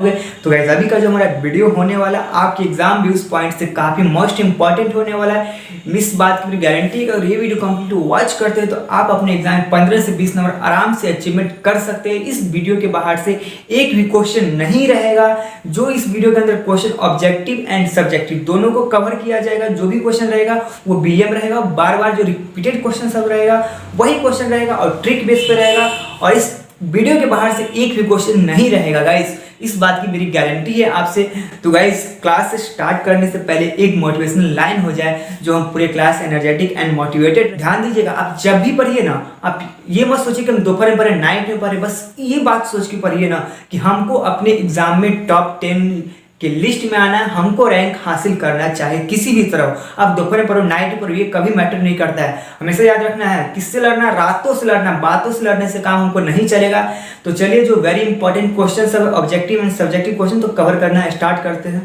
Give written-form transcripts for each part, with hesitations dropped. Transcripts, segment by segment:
तो गाइस अभी का जो हमारा वीडियो होने वाला आपके एग्जाम व्यूज पॉइंट से काफ़ी मोस्ट इंपॉर्टेंट होने वाला है। इस बात की मेरी गारंटी है, अगर ये वीडियो कंप्लीट वॉच करते हैं तो आप अपने एग्जाम में 15 से 20 नंबर आराम से अचीवमेंट कर सकते हैं। इस वीडियो के बाहर से एक भी क्वेश्चन नहीं रहेगा। जो इस वीडियो के अंदर क्वेश्चन ऑब्जेक्टिव एंड सब्जेक्टिव दोनों को कवर किया जाएगा। जो भी क्वेश्चन रहेगा वो बीएम रहेगा, बार बार जो रिपीटेड क्वेश्चन सब रहेगा वही क्वेश्चन रहेगा और ट्रिक बेस पे रहेगा। और इस वीडियो के बाहर से एक भी क्वेश्चन नहीं रहेगा गाइस, इस बात की मेरी गारंटी है आपसे। तो गाइस क्लास स्टार्ट करने से पहले एक मोटिवेशनल लाइन हो जाए जो हम पूरे क्लास एनर्जेटिक एंड मोटिवेटेड। ध्यान दीजिएगा, आप जब भी पढ़िए ना, आप ये मत सोचिए कि हम दोपहर में पढ़े, नाइट में पढ़े, बस ये बात सोच के पढ़िए ना कि हमको अपने एग्जाम में टॉप 10 कि लिस्ट में आना है, हमको रैंक हासिल करना है, चाहे किसी भी तरह। आप दोपहर में पढ़ो, नाइट में पढ़ो, ये कभी मैटर नहीं करता है। हमेशा याद रखना है किससे लड़ना, रातों से लड़ना, बातों से लड़ने से काम हमको नहीं चलेगा। तो चलिए जो वेरी इंपॉर्टेंट क्वेश्चन सब ऑब्जेक्टिव एंड सब्जेक्टिव क्वेश्चन तो कवर करना स्टार्ट करते हैं।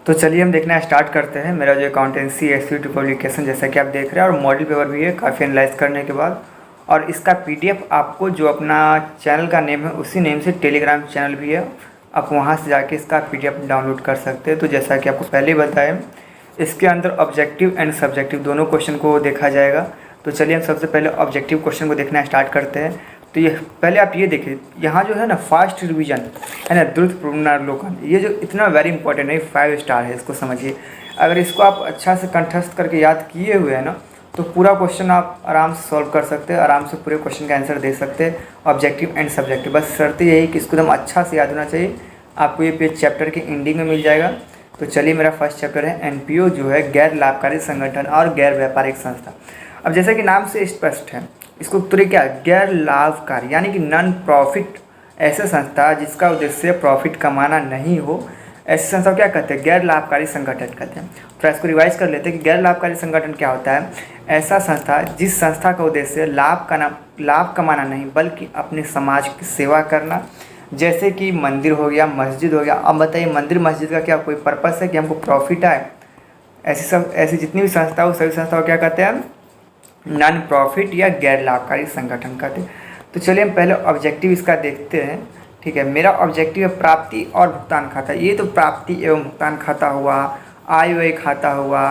तो चलिए हम देखना स्टार्ट करते हैं। मेरा जो अकाउंटेंसी एसवीटी पब्लिकेशन जैसा कि आप देख रहे हैं और मॉडल पेपर भी है काफ़ी एनालाइज करने के बाद, और इसका पीडीएफ आपको जो अपना चैनल का नेम है उसी नेम से टेलीग्राम चैनल भी है, आप वहाँ से जाके इसका पीडीएफ डाउनलोड कर सकते हैं। तो जैसा कि आपको पहले बताया, इसके अंदर ऑब्जेक्टिव एंड सब्जेक्टिव दोनों क्वेश्चन को देखा जाएगा। तो चलिए हम सबसे पहले ऑब्जेक्टिव क्वेश्चन को देखना स्टार्ट करते हैं। तो ये पहले आप ये देखिए, यहाँ जो है ना फास्ट रिवीजन है ना, द्रुत पुनरावलोकन, ये जो इतना वेरी इंपॉर्टेंट है, 5 स्टार है, इसको समझिए। अगर इसको आप अच्छा से कंठस्थ करके याद किए हुए हैं ना तो पूरा क्वेश्चन आप आराम से सॉल्व कर सकते हैं, आराम से पूरे क्वेश्चन का आंसर दे सकते हैं ऑब्जेक्टिव एंड सब्जेक्टिव। बस शर्त यही कि इसको एकदम अच्छा से याद होना चाहिए। आपको ये पेज चैप्टर के एंडिंग में मिल जाएगा। तो चलिए मेरा फर्स्ट चैप्टर है एनपीओ, जो है गैर लाभकारी संगठन और गैर व्यापारिक संस्था। अब जैसा कि नाम से स्पष्ट है, इसको उत्तर क्या है, गैर लाभकारी यानी कि नॉन प्रॉफिट, ऐसे संस्था जिसका उद्देश्य प्रॉफिट कमाना नहीं हो, ऐसी संस्था क्या कहते हैं, गैर लाभकारी संगठन कहते हैं। तो इसको रिवाइज कर लेते हैं कि गैर लाभकारी संगठन क्या होता है, ऐसा संस्था जिस संस्था का उद्देश्य लाभ कमाना नहीं बल्कि अपने समाज की सेवा करना, जैसे कि मंदिर हो गया, मस्जिद हो गया। अब बताइए मंदिर मस्जिद का क्या कोई पर्पस है कि हमको प्रॉफिट आए? ऐसी जितनी भी संस्था हो सभी संस्था को क्या कहते हैं, नॉन प्रॉफिट या गैर लाभकारी संगठन कहते हैं। तो चलिए हम पहले ऑब्जेक्टिव इसका देखते हैं। ठीक है, मेरा ऑब्जेक्टिव है प्राप्ति और भुगतान खाता। ये तो प्राप्ति एवं भुगतान खाता हुआ, आय व्यय खाता हुआ,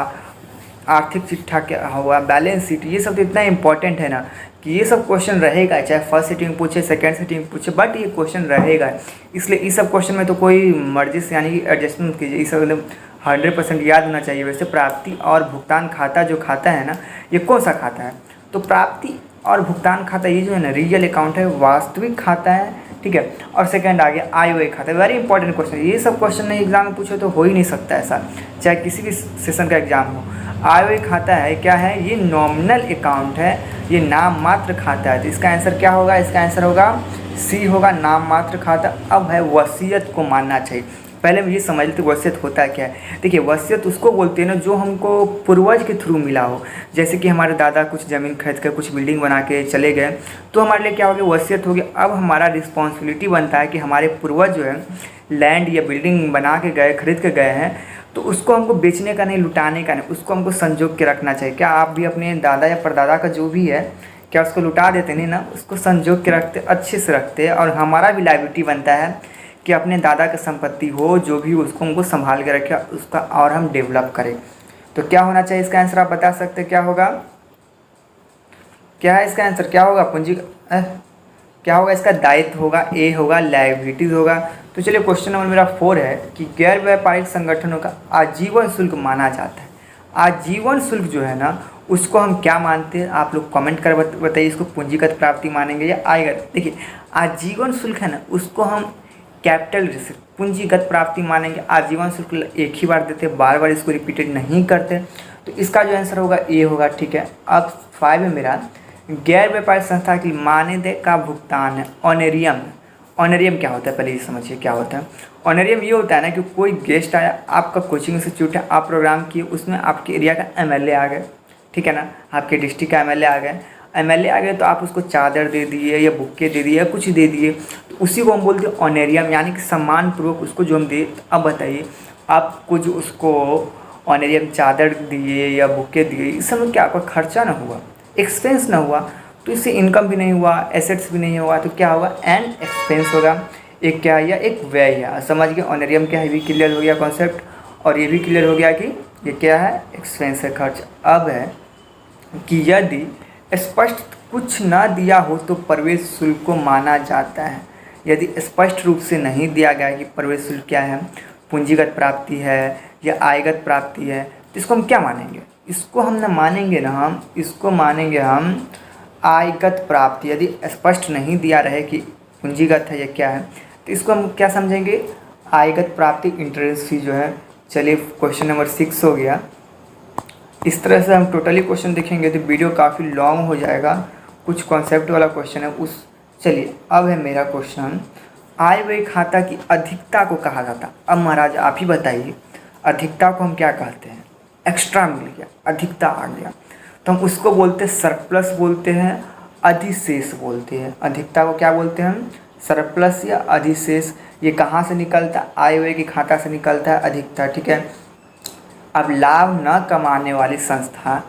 आर्थिक चिट्ठा क्या हुआ, बैलेंस शीट, ये सब तो इतना इंपॉर्टेंट है ना कि ये सब क्वेश्चन रहेगा, चाहे फर्स्ट सिटिंग पूछे, सेकंड सिटिंग पूछे, बट ये क्वेश्चन रहेगा। इसलिए इस सब क्वेश्चन में तो कोई मर्जी से यानी कि एडजस्टमेंट कीजिए, इस सब एकदम 100% याद होना चाहिए। वैसे प्राप्ति और भुगतान खाता जो खाता है ना, ये कौन सा खाता है, तो प्राप्ति और भुगतान खाता ये जो है ना रियल अकाउंट है, वास्तविक खाता है। ठीक है, और सेकंड आ गया आय व्यय खाता, वेरी इंपॉर्टेंट क्वेश्चन। ये सब क्वेश्चन नहीं एग्जाम में पूछे तो हो ही नहीं सकता ऐसा, चाहे किसी भी सेशन का एग्जाम हो। आय व्यय खाता है क्या है, ये नॉमिनल अकाउंट है, ये नाम मात्र खाता है। तो इसका आंसर क्या होगा, इसका आंसर होगा सी होगा, नाम मात्र खाता। अब है वसीयत को मानना चाहिए। पहले हम ये समझ लेते वसीयत होता क्या है। देखिए वसीयत उसको बोलते हैं ना जो हमको पूर्वज के थ्रू मिला हो, जैसे कि हमारे दादा कुछ ज़मीन खरीद कर कुछ बिल्डिंग बना के चले गए, तो हमारे लिए क्या हो गया, वसीयत हो गया। अब हमारा रिस्पॉन्सिबिलिटी बनता है कि हमारे पूर्वज जो है लैंड या बिल्डिंग बना के गए, खरीद के गए हैं, तो उसको हमको बेचने का नहीं, लुटाने का नहीं, उसको हमको संजोग के रखना चाहिए। क्या आप भी अपने दादा या परदादा का जो भी है क्या उसको लुटा देते नहीं ना, उसको संजोग के रखते, अच्छे से रखते हैं। और हमारा भी लायबिलिटी बनता है कि अपने दादा की संपत्ति हो जो भी, उसको हमको संभाल के रखे, उसका और हम डेवलप करें। तो क्या होना चाहिए इसका आंसर, आप बता सकते हैं क्या होगा, क्या है इसका आंसर, क्या होगा पूंजी, क्या होगा इसका, दायित्व होगा, ए होगा, लायबिलिटीज होगा। तो चलिए क्वेश्चन नंबर मेरा 4 है कि गैर व्यापारिक संगठनों का आजीवन शुल्क माना जाता है। आजीवन शुल्क जो है ना उसको हम क्या मानते हैं, आप लोग कमेंट कर बताइए, इसको पूंजीगत प्राप्ति मानेंगे या आएगा। देखिए आजीवन शुल्क है ना, उसको हम कैपिटल पूंजीगत प्राप्ति मानेंगे। आजीवन शुल्क एक ही बार देते, बार बार इसको रिपीटेड नहीं करते। तो इसका जो आंसर होगा ए होगा। ठीक है, अब 5 है मेरा, गैर व्यापारिक संस्था की मानदेय का भुगतान है ऑनरेरियम। ऑनरेरियम क्या होता है पहले ये समझिए क्या होता है। ऑनरेरियम ये होता है ना कि कोई गेस्ट आया, आपका कोचिंग इंस्टीट्यूट है, आप प्रोग्राम किए, उसमें आपके एरिया का एमएलए आ गए, ठीक है ना, आपके डिस्ट्रिक्ट का एमएलए आ गए, तो आप उसको चादर दे दिए या बुक्के दे दिए या कुछ दे दिए, तो उसी को हम बोलते हैं ऑनरेरियम, यानी कि सम्मानपूर्वक उसको जो हम दे। अब बताइए आपको जो उसको ऑनरेरियम चादर दिए या बुक्के दिए, इस समय क्या आपका खर्चा ना हुआ, एक्सपेंस ना हुआ, तो इससे इनकम भी नहीं हुआ, एसेट्स भी नहीं हुआ, तो क्या होगा, एंड एक्सपेंस होगा। एक क्या है, एक व्यय है। समझ गए, ऑनरियम क्या है, भी क्लियर हो गया कॉन्सेप्ट, और ये भी क्लियर हो गया कि ये क्या है, एक्सपेंस है, खर्च। अब है कि यदि स्पष्ट कुछ ना दिया हो तो प्रवेश शुल्क को माना जाता है। यदि स्पष्ट रूप से नहीं दिया गया कि प्रवेश शुल्क क्या है, पूंजीगत प्राप्ति है या आयगत प्राप्ति है, तो इसको हम क्या मानेंगे, इसको हम ना मानेंगे ना, हम इसको मानेंगे हम आयगत प्राप्ति। यदि स्पष्ट नहीं दिया रहे कि पूंजीगत है या क्या है, तो इसको हम क्या समझेंगे, आयगत प्राप्ति, इंटरेस्ट फी जो है। चलिए क्वेश्चन नंबर 6 हो गया। इस तरह से हम टोटली क्वेश्चन देखेंगे तो वीडियो काफ़ी लॉन्ग हो जाएगा, कुछ कॉन्सेप्ट वाला क्वेश्चन है उस। चलिए अब है मेरा क्वेश्चन, आय व्यय खाता की अधिकता को कहा जाता। अब महाराज आप ही बताइए, अधिकता को हम क्या कहते हैं, एक्स्ट्रा मिल गया, अधिकता आ गया तो हम उसको बोलते हैं सरप्लस बोलते हैं, अधिशेष बोलते हैं। अधिकता को क्या बोलते हैं हम, सरप्लस या अधिशेष। ये कहाँ से निकलता है, आय व्यय के खाता से निकलता है अधिकता, ठीक है। अब लाभ न कमाने वाली संस्था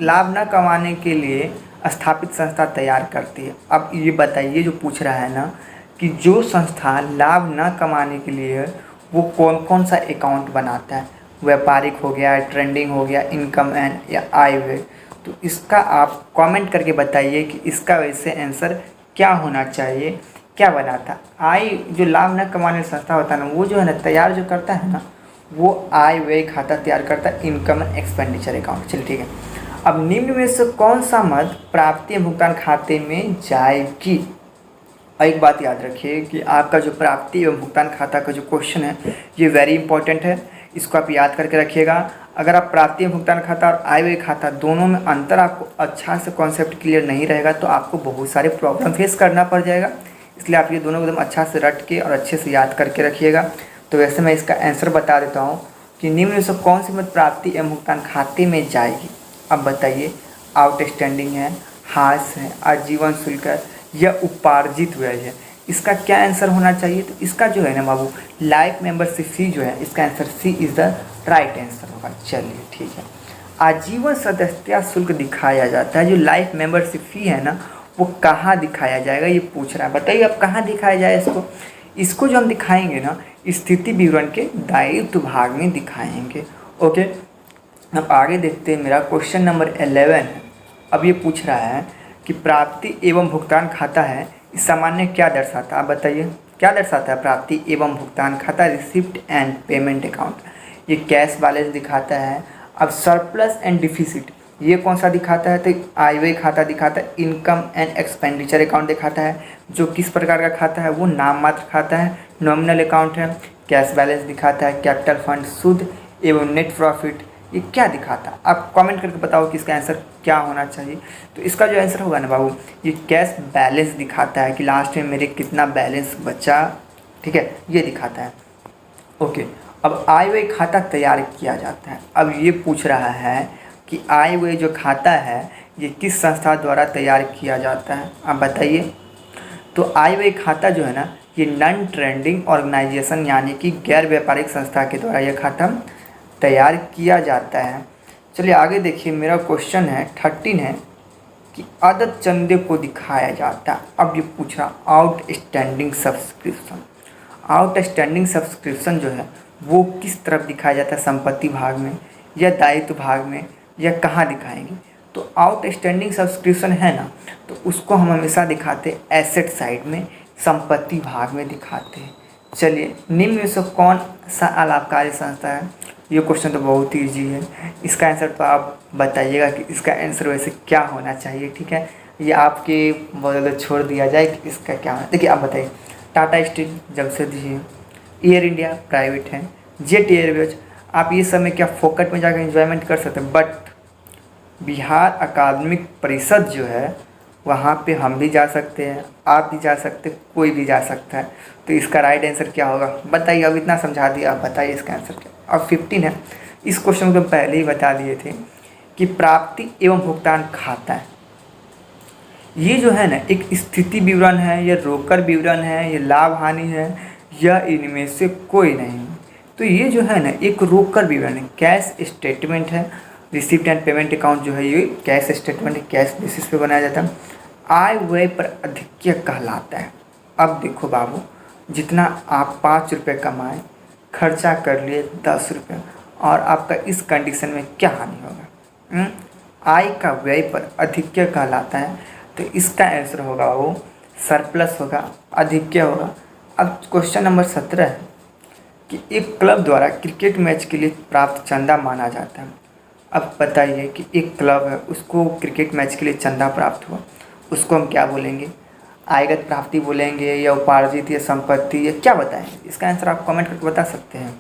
लाभ न कमाने के लिए स्थापित संस्था तैयार करती है। अब ये बताइए, जो पूछ रहा है ना कि जो संस्था लाभ न कमाने के लिए वो कौन कौन सा अकाउंट बनाता है, व्यापारिक हो गया, ट्रेंडिंग हो गया, इनकम एंड या आय व्यय। तो इसका आप कमेंट करके बताइए कि इसका वैसे आंसर क्या होना चाहिए, क्या बनाता। आय जो लाभ न कमाने वाली संस्था होता है ना, वो जो है ना तैयार जो करता है ना, वो आय व्यय खाता तैयार करता है, इनकम एंड एक्सपेंडिचर अकाउंट। चलिए ठीक है। अब निम्न में से कौन सा मद प्राप्ति एवं भुगतान खाते में जाएगी। और एक बात याद रखिए कि आपका जो प्राप्ति एवं भुगतान खाता का जो क्वेश्चन है ये वेरी इंपॉर्टेंट है, इसको आप याद करके रखिएगा। अगर आप प्राप्ति एवं भुगतान खाता और आय व्यय खाता दोनों में अंतर आपको अच्छा से कॉन्सेप्ट क्लियर नहीं रहेगा तो आपको बहुत सारे प्रॉब्लम फेस करना पड़ जाएगा। इसलिए आप ये दोनों एकदम अच्छा से रट के और अच्छे से याद करके रखिएगा। तो वैसे मैं इसका आंसर बता देता हूँ कि निम्न में से कौन सी मद प्राप्ति एवं भुगतान खाते में जाएगी। अब बताइए, आउटस्टैंडिंग है, हास है, आजीवन शुल्क है या उपार्जित व्यय है, इसका क्या आंसर होना चाहिए। तो इसका जो है ना बाबू, लाइफ मेंबरशिप फी जो है, इसका answer C is the right answer होगा। चलिए ठीक है। आजीवन सदस्यता शुल्क दिखाया जाता है, जो लाइफ मेंबरशिप फी है ना वो कहाँ दिखाया जाएगा, ये पूछ रहा है। बताइए अब कहाँ दिखाया जाए इसको जो हम दिखाएंगे ना, स्थिति विवरण के दायित्व भाग में दिखाएंगे। ओके, अब आगे देखते हैं। मेरा क्वेश्चन नंबर 11 है। अब ये पूछ रहा है कि प्राप्ति एवं भुगतान खाता है, इस सामान्य क्या दर्शाता है। आप बताइए क्या दर्शाता है प्राप्ति एवं भुगतान खाता, रिसिप्ट एंड पेमेंट अकाउंट। ये कैश बैलेंस दिखाता है। अब सरप्लस एंड डिफिसिट ये कौन सा दिखाता है, तो आय व्यय खाता दिखाता है, इनकम एंड एक्सपेंडिचर अकाउंट दिखाता है। जो किस प्रकार का खाता है, वो नाम मात्र खाता है, नॉमिनल अकाउंट है। कैश बैलेंस दिखाता है, कैपिटल फंड, शुद्ध एवं नेट प्रॉफिट, ये क्या दिखाता है। आप कमेंट करके बताओ कि इसका आंसर क्या होना चाहिए। तो इसका जो आंसर होगा ना बाबू, ये कैश बैलेंस दिखाता है कि लास्ट में मेरे कितना बैलेंस बचा, ठीक है, ये दिखाता है। ओके, अब आय व्यय खाता तैयार किया जाता है। अब ये पूछ रहा है कि आय व्यय जो खाता है ये किस संस्था द्वारा तैयार किया जाता है। आप बताइए। तो आय व्यय खाता जो है ना, ये नॉन ट्रेंडिंग ऑर्गेनाइजेशन यानी कि गैर व्यापारिक संस्था के द्वारा यह खाता तैयार किया जाता है। चलिए आगे देखिए। मेरा क्वेश्चन है 13 है कि आदत चंदे को दिखाया जाता है। अब ये पूछ रहा आउटस्टैंडिंग सब्सक्रिप्शन। आउटस्टैंडिंग सब्सक्रिप्शन जो है वो किस तरफ दिखाया जाता है, संपत्ति भाग में या दायित्व भाग में या कहाँ दिखाएंगे। तो आउटस्टैंडिंग सब्सक्रिप्शन है ना, तो उसको हम हमेशा दिखाते एसेट साइड में, संपत्ति भाग में दिखाते हैं। चलिए, निम्न में से कौन सा अलाभकारी संस्था है। ये क्वेश्चन तो बहुत ही ईजी है, इसका आंसर तो आप बताइएगा कि इसका आंसर वैसे क्या होना चाहिए, ठीक है। ये आपके बदले छोड़ दिया जाए कि इसका क्या होना। देखिए आप बताइए, टाटा स्टील, जमशेदजी है, एयर इंडिया प्राइवेट है, जेट एयरवेज। आप ये सब में क्या फोकट में जाकर एंजॉयमेंट कर सकते हैं, बट बिहार अकादमिक परिषद जो है वहाँ पे हम भी जा सकते हैं, आप भी जा सकते हैं, कोई भी जा सकता है। तो इसका राइट आंसर क्या होगा बताइए। अब इतना समझा दिया, आप बताइए इसका आंसर क्या। अब 15 है। इस क्वेश्चन को पहले ही बता दिए थे कि प्राप्ति एवं भुगतान खाता है, ये जो है ना एक स्थिति विवरण है, या रोकड़ विवरण है, या लाभ हानि है, या इनमें से कोई नहीं। तो ये जो है ना एक रोकड़ विवरण है, कैश स्टेटमेंट है। रिसिप्ट एंड पेमेंट अकाउंट जो है ये कैश स्टेटमेंट, कैश बेसिस पे बनाया जाता है। आय व्यय पर अधिक्य कहलाता है। अब देखो बाबू, जितना आप 5 रुपये कमाए, खर्चा कर लिए 10 रुपये, और आपका इस कंडीशन में क्या हानि होगा? आय का व्यय पर अधिक्य कहलाता है, तो इसका आंसर होगा वो सरप्लस होगा, अधिक्य होगा। अब क्वेश्चन नंबर 17 है कि एक क्लब द्वारा क्रिकेट मैच के लिए प्राप्त चंदा माना जाता है। अब बताइए कि एक क्लब है, उसको क्रिकेट मैच के लिए चंदा प्राप्त हुआ, उसको हम क्या बोलेंगे? आयगत प्राप्ति बोलेंगे, या उपार्जित, या संपत्ति, या क्या बताएंगे? इसका आंसर आप कमेंट करके बता सकते हैं,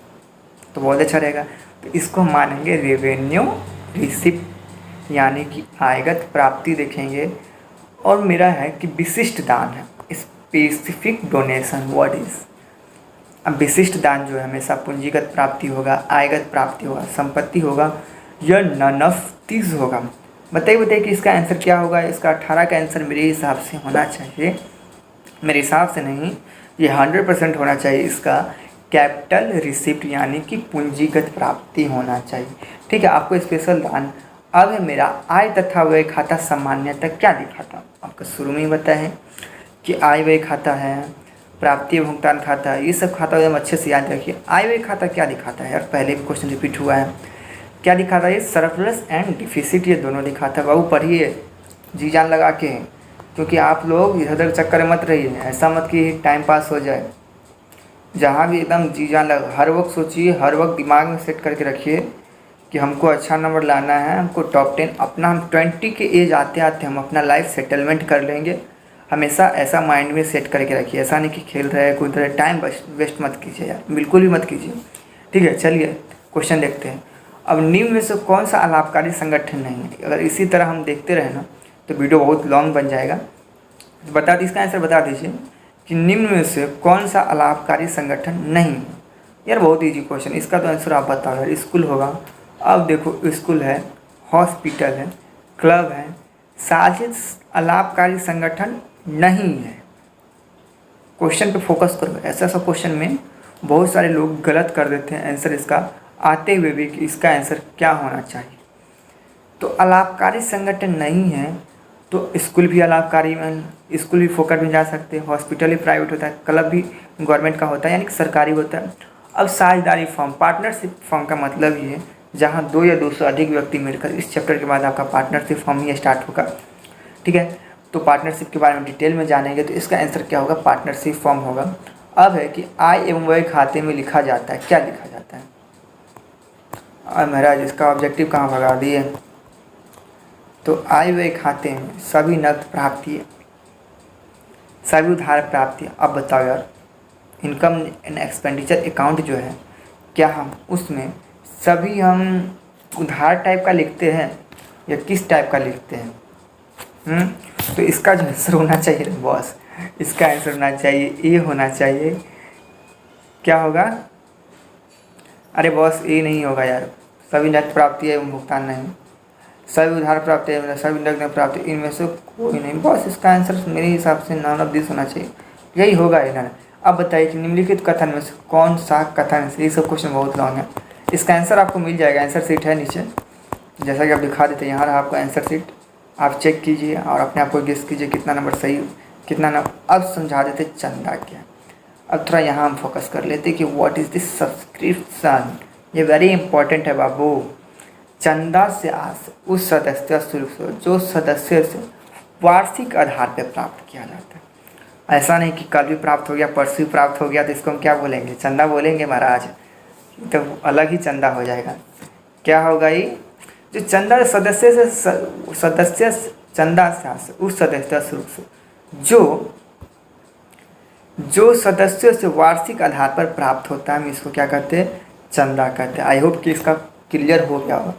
तो बहुत अच्छा रहेगा। तो इसको हम मानेंगे रेवेन्यू रिसिप्ट, यानी कि आयगत प्राप्ति देखेंगे। और मेरा है कि विशिष्ट दान है, स्पेसिफिक डोनेशन, व्हाट इज। अब विशिष्ट दान जो है हमेशा पूंजीगत प्राप्ति होगा, आयगत प्राप्ति होगा, संपत्ति होगा, या नन ऑफ दिस होगा। बताइए कि इसका आंसर क्या होगा? इसका 18 का आंसर मेरे हिसाब से होना चाहिए, मेरे हिसाब से नहीं, ये 100% होना चाहिए। इसका कैपिटल रिसिप्ट यानी कि पूंजीगत प्राप्ति होना चाहिए। ठीक है, आपको स्पेशल दान। अब है मेरा आय तथा व्यय खाता सामान्यतः क्या दिखाता? आपको शुरू में ही बताया है कि आय व्यय खाता है, प्राप्ति भुगतान खाता है, ये सब खाता एकदम अच्छे से याद रखिए। आय व्यय खाता क्या दिखाता है यार? पहले भी क्वेश्चन रिपीट हुआ है, क्या दिखाता है? ये सरप्लस एंड डिफिसिट, ये दोनों दिखाता है। बाबू पढ़िए जी जान लगा के, क्योंकि आप लोग इधर उधर चक्कर में मत रहिए, ऐसा मत कि टाइम पास हो जाए। जहाँ भी एकदम जी जान लगा, हर वक्त सोचिए, हर वक्त दिमाग में सेट करके रखिए कि हमको अच्छा नंबर लाना है, हमको टॉप 10 अपना, हम 20 के एज आते आते हम अपना लाइफ सेटलमेंट कर लेंगे। हमेशा ऐसा माइंड में सेट करके रखिए, ऐसा नहीं कि खेल रहे कूद रहे, टाइम वेस्ट मत कीजिए यार, बिल्कुल भी मत कीजिए। ठीक है, चलिए क्वेश्चन देखते हैं। अब निम्न में से कौन सा अलाभकारी संगठन नहीं है? अगर इसी तरह हम देखते रहे ना तो वीडियो बहुत लॉन्ग बन जाएगा। तो बता दीजिए, इसका आंसर बता दीजिए कि निम्न में से कौन सा अलाभकारी संगठन नहीं है? यार बहुत ईजी क्वेश्चन, इसका तो आंसर आप बताओ यार। स्कूल होगा। अब देखो, स्कूल है, हॉस्पिटल है, क्लब है, साजिश अलाभकारी संगठन नहीं है। क्वेश्चन पे फोकस करो। ऐसा ऐसा क्वेश्चन में बहुत सारे लोग गलत कर देते हैं आंसर इसका आते हुए भी कि इसका आंसर क्या होना चाहिए। तो अलाभकारी संगठन नहीं है तो स्कूल भी अलाभकारी में, स्कूल भी फोकट में जा सकते हैं, हॉस्पिटल भी प्राइवेट होता है, क्लब भी गवर्नमेंट का होता है यानी कि सरकारी होता है। अब साझेदारी फॉर्म, पार्टनरशिप फॉर्म का मतलब ये है जहाँ 2 या 2 से अधिक व्यक्ति मिलकर, इस चैप्टर के बाद आपका पार्टनरशिप फॉर्म ही स्टार्ट होगा। ठीक है, तो पार्टनरशिप के बारे में डिटेल में जानेंगे, तो इसका आंसर क्या होगा? पार्टनरशिप फॉर्म होगा। अब है कि आय एवं व्यय खाते में लिखा जाता है, क्या लिखा जाता है? और महाराज इसका ऑब्जेक्टिव कहाँ भगा दिए? तो आय व्यय खाते में सभी नकद प्राप्ति, सभी उधार प्राप्ति। अब बताओ यार, इनकम एंड एक्सपेंडिचर अकाउंट जो है, क्या हम उसमें सभी हम उधार टाइप का लिखते हैं या किस टाइप का लिखते हैं? तो इसका जो आंसर होना चाहिए बॉस, इसका आंसर होना चाहिए ए होना चाहिए। क्या होगा? अरे बॉस ए नहीं होगा यार, सभी नकद प्राप्ति एवं भुगतान नहीं, सभी उधार प्राप्ति है, सभी नकद प्राप्ति, इनमें से कोई नहीं। बॉस इसका आंसर मेरे हिसाब से नॉन ऑफ दिस होना चाहिए, यही होगा इधर। अब बताइए कि निम्नलिखित कथन में से कौन सा कथन से, ये सब क्वेश्चन बहुत लॉन्ग है, इसका आंसर आपको मिल जाएगा। आंसर शीट है नीचे, जैसा कि आप दिखा देते हैं, यहाँ रहा आपका आंसर शीट, आप चेक कीजिए और अपने आप को गेस कीजिए कितना नंबर सही, कितना नंबर। अब समझा देते चंदा क्या। अब थोड़ा यहाँ हम फोकस कर लेते कि व्हाट इज़ दिस सब्सक्रिप्शन, ये वेरी इंपॉर्टेंट है बाबू। चंदा से आस उस सदस्य शुल्क से जो सदस्य से वार्षिक आधार पर प्राप्त किया जाता है। ऐसा नहीं कि कल भी प्राप्त हो गया, परसों भी प्राप्त हो गया तो इसको हम क्या बोलेंगे? चंदा बोलेंगे महाराज, तो अलग ही चंदा हो जाएगा। क्या होगा ये? जो चंदा सदस्य से चंदा से उस सदस्य शुल्क से जो सदस्यों से वार्षिक आधार पर प्राप्त होता है, हम इसको क्या कहते हैं? चंदा कहते हैं। आई होप कि इसका क्लियर हो गया हो।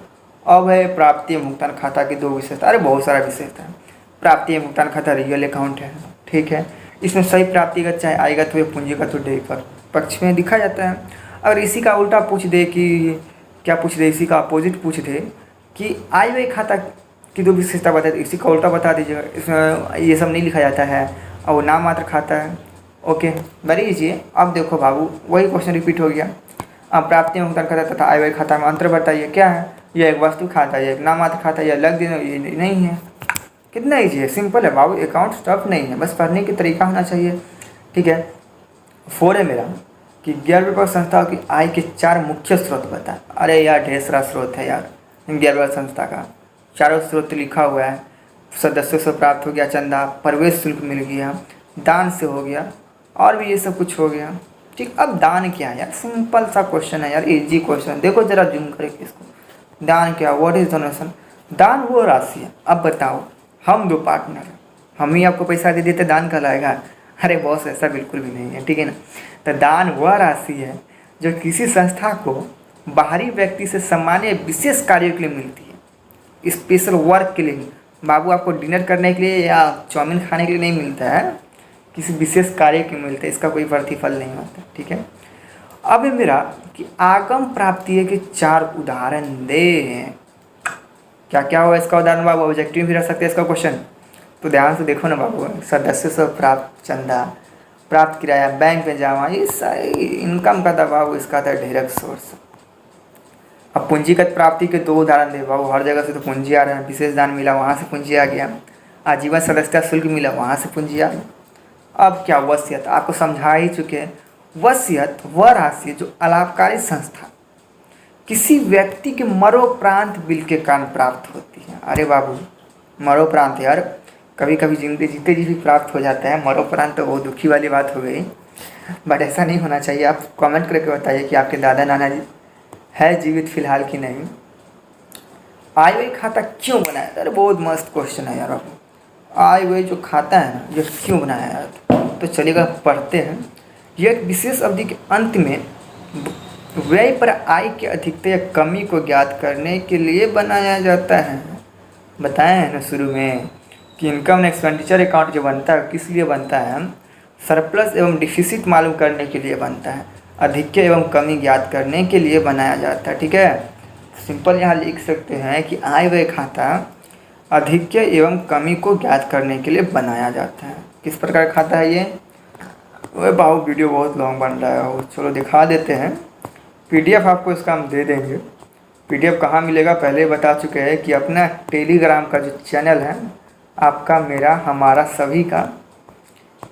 अब है प्राप्ति एवं भुगतान खाता की 2 विशेषता, अरे बहुत सारा विशेषता है। प्राप्ति एवं भुगतान खाता रियल अकाउंट है, ठीक है, इसमें सही प्राप्तिगत चाहे आयगत हो पूंजीगत हो डेबिट पक्ष में दिखा जाता है। अगर इसी का उल्टा पूछ दे कि क्या पूछ दे, इसी का अपोजिट पूछ दे कि आय व्यय खाता की 2 विशेषता बताए, तो इसी का उल्टा बता दीजिएगा। इसमें ये सब नहीं लिखा जाता है और वो नाम मात्र खाता है। ओके, वेरी इजी है। अब देखो बाबू, वही क्वेश्चन रिपीट हो गया। अब प्राप्ति एवं भुगतान खाता तथा आय व्यय खाता में अंतर बताइए, क्या है? ये एक वस्तु खाता है, एक नाम मात्र खाता है, ये अलग दिन ये नहीं है। कितना ईजी है, सिंपल है बाबू। अकाउंट टफ नहीं है, बस पढ़ने की तरीका होना चाहिए। ठीक है। 4 है मेरा कि गैर व्यापारिक संस्थाओं की आय के 4 मुख्य स्रोत बताएं। अरे यार ढेर सारा स्रोत है यार गैर व्यापारिक संस्था का, चारों स्रोत लिखा हुआ है। सदस्यों से प्राप्त हो गया चंदा, प्रवेश शुल्क मिल गया, दान से हो गया, और भी ये सब कुछ हो गया। ठीक, अब दान क्या है यार, सिंपल सा क्वेश्चन है यार, इजी क्वेश्चन। देखो जरा जूम करके इसको, दान क्या, व्हाट इज डोनेशन। दान वो राशि है, अब बताओ हम 2 पार्टनर, हम ही आपको पैसा दे देते दान कहलाएगा? अरे बॉस ऐसा बिल्कुल भी नहीं है, ठीक है ना। तो दान वह राशि है जो किसी संस्था को बाहरी व्यक्ति से सामान्य विशेष कार्यों के लिए मिलती है, स्पेशल वर्क के लिए नहीं। बाबू आपको डिनर करने के लिए या चाउमीन खाने के लिए नहीं मिलता है, किसी विशेष कार्य के मिलता है, इसका कोई प्रतिफल नहीं होता, ठीक है। अब है मेरा कि आगम प्राप्ति के 4 उदाहरण दे। क्या क्या हुआ इसका उदाहरण बाबू? ऑब्जेक्टिव भी रह सकते हैं इसका क्वेश्चन, तो ध्यान से देखो ना बाबू। सदस्य से प्राप्त चंदा, प्राप्त किराया, बैंक में जमा, ये सारी इनकम का था बाबू, इसका था डायरेक्ट सोर्स। अब पूंजीगत प्राप्ति के 2 उदाहरण दे बाबू, हर जगह से तो पूंजी आ रहा है, विशेष दान मिला वहाँ से पूंजी आ गया, आजीवन सदस्यता शुल्क मिला वहाँ से पूंजी आ गई। अब क्या वसीयत, आपको समझा ही चुके हैं। वसीयत वह राशि जो अलाभकारी संस्था किसी व्यक्ति के मरणोपरांत बिल के कारण प्राप्त होती है। अरे बाबू मरणोपरांत यार, कभी कभी जिंदगी जीते जी भी प्राप्त हो जाता है, मरणोपरांत तो बहुत दुखी वाली बात हो गई, बट ऐसा नहीं होना चाहिए। आप कमेंट करके बताइए कि आपके दादा नाना जी है जीवित फिलहाल कि नहीं। आय व्यय खाता क्यों बनाया? अरे बहुत मस्त क्वेश्चन है यार। आप आय व्यय जो खाता है ना, ये क्यों बनाया यार? तो चलिएगा पढ़ते हैं। यह एक विशेष अवधि के अंत में व्यय पर आय की अधिकता या कमी को ज्ञात करने के लिए बनाया जाता है। बताया है ना शुरू में कि इनकम एक्सपेंडिचर अकाउंट जो बनता है किस लिए बनता है? सरप्लस एवं डिफिसिट मालूम करने के लिए बनता है, अधिक्य एवं कमी ज्ञात करने के लिए बनाया जाता है, ठीक है। सिंपल यहाँ लिख सकते हैं कि आय व्यय खाता अधिक्य एवं कमी को ज्ञात करने के लिए बनाया जाता है। किस प्रकार का खाता है ये? वह बाबू वीडियो बहुत लॉन्ग बन रहा है, चलो दिखा देते हैं। PDF आपको इसका हम दे देंगे। PDF कहाँ मिलेगा पहले बता चुके हैं कि अपना टेलीग्राम का जो चैनल है आपका, मेरा, हमारा, सभी का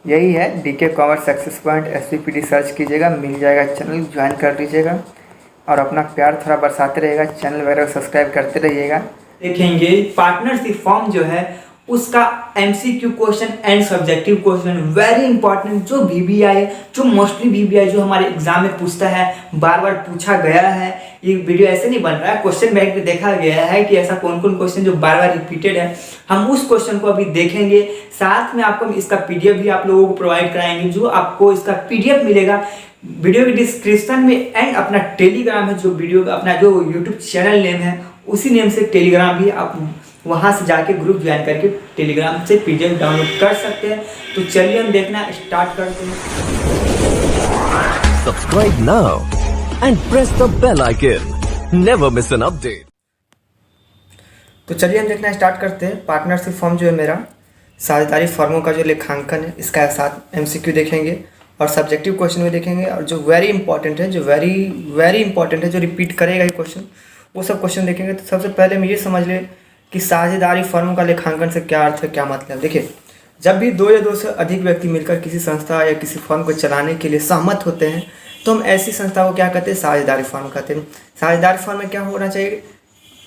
यही है, DK commerce success point SPPD search कीजिएगा, मिल जाएगा चैनल, ज्वाइन कर लीजिएगा और अपना प्यार थोड़ा बरसाते रहेगा, चैनल वगैरह सब्सक्राइब करते रहिएगा। देखेंगे पार्टनरशिप फॉर्म जो है उसका MCQ question and subjective question, very important, जो VBI है, जो मोस्टली VBI जो हमारे एग्जाम में पूछता है, बार बार पूछा गया है। ये वीडियो ऐसे नहीं बन रहा है, क्वेश्चन बैंक में देखा गया है कि ऐसा कौन कौन क्वेश्चन जो बार बार रिपीटेड है, हम उस क्वेश्चन को अभी देखेंगे। साथ में आपको इसका PDF भी आप लोगों को प्रोवाइड कराएंगे, जो आपको इसका PDF मिलेगा वीडियो के डिस्क्रिप्शन में, एंड अपना टेलीग्राम है जो वीडियो अपना जो यूट्यूब चैनल नेम है उसी नेम से टेलीग्राम भी आप वहाँ से जाके ग्रुप ज्वाइन करके टेलीग्राम से PDF डाउनलोड कर सकते हैं। तो चलिए हम देखना स्टार्ट करते हैं। Subscribe now and press the bell icon, never miss an update. तो चलिए हम देखना स्टार्ट करते हैं। पार्टनरशिप फॉर्म जो है मेरा, साझेदारी फर्मों का जो लेखांकन है, इसका साथ MCQ देखेंगे और सब्जेक्टिव क्वेश्चन भी देखेंगे, और जो वेरी इंपॉर्टेंट है, जो वेरी इंपॉर्टेंट है, जो रिपीट करेगा ये क्वेश्चन, वो सब क्वेश्चन देखेंगे। तो सबसे पहले हम ये समझ लें कि साझेदारी फर्म का लेखांकन से क्या अर्थ है, क्या मतलब। देखिए, जब भी 2 या 2 से अधिक व्यक्ति मिलकर किसी संस्था या किसी फर्म को चलाने के लिए सहमत होते हैं तो हम ऐसी संस्था को क्या कहते हैं? साझेदारी फर्म कहते हैं। साझेदारी फर्म में क्या होना चाहिए?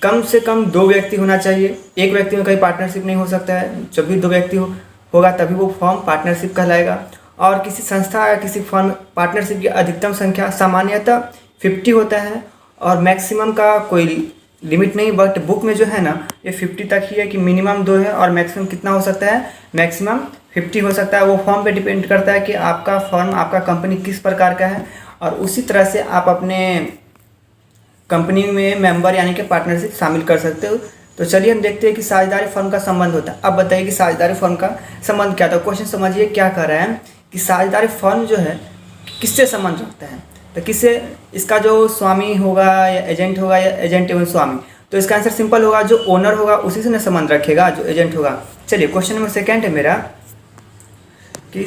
कम से कम 2 व्यक्ति होना चाहिए। एक व्यक्ति में कहीं पार्टनरशिप नहीं हो सकता है। जब भी 2 व्यक्ति होगा तभी वो फर्म पार्टनरशिप कहलाएगा। और किसी संस्था या किसी फर्म पार्टनरशिप की अधिकतम संख्या सामान्यतः 50 होता है और मैक्सिमम का कोई लिमिट नहीं, बट बुक में जो है ना ये 50 तक ही है कि मिनिमम 2 है और मैक्सिमम कितना हो सकता है? मैक्सिमम 50 हो सकता है। वो फर्म पे डिपेंड करता है कि आपका फर्म, आपका कंपनी किस प्रकार का है, और उसी तरह से आप अपने कंपनी में मेंबर यानी कि पार्टनरशिप शामिल कर सकते हो। तो चलिए हम देखते हैं कि साझेदारी फर्म का संबंध होता है। अब बताइए कि साझेदारी फर्म का संबंध क्या था। क्वेश्चन समझिए क्या कर रहा है कि साझेदारी फर्म जो है किससे संबंध रखता है? तो किससे? इसका जो स्वामी होगा या एजेंट एवं स्वामी, तो इसका आंसर सिंपल होगा, जो ओनर होगा उसी से न संबंध रखेगा, जो एजेंट होगा। चलिए क्वेश्चन नंबर 2 है मेरा कि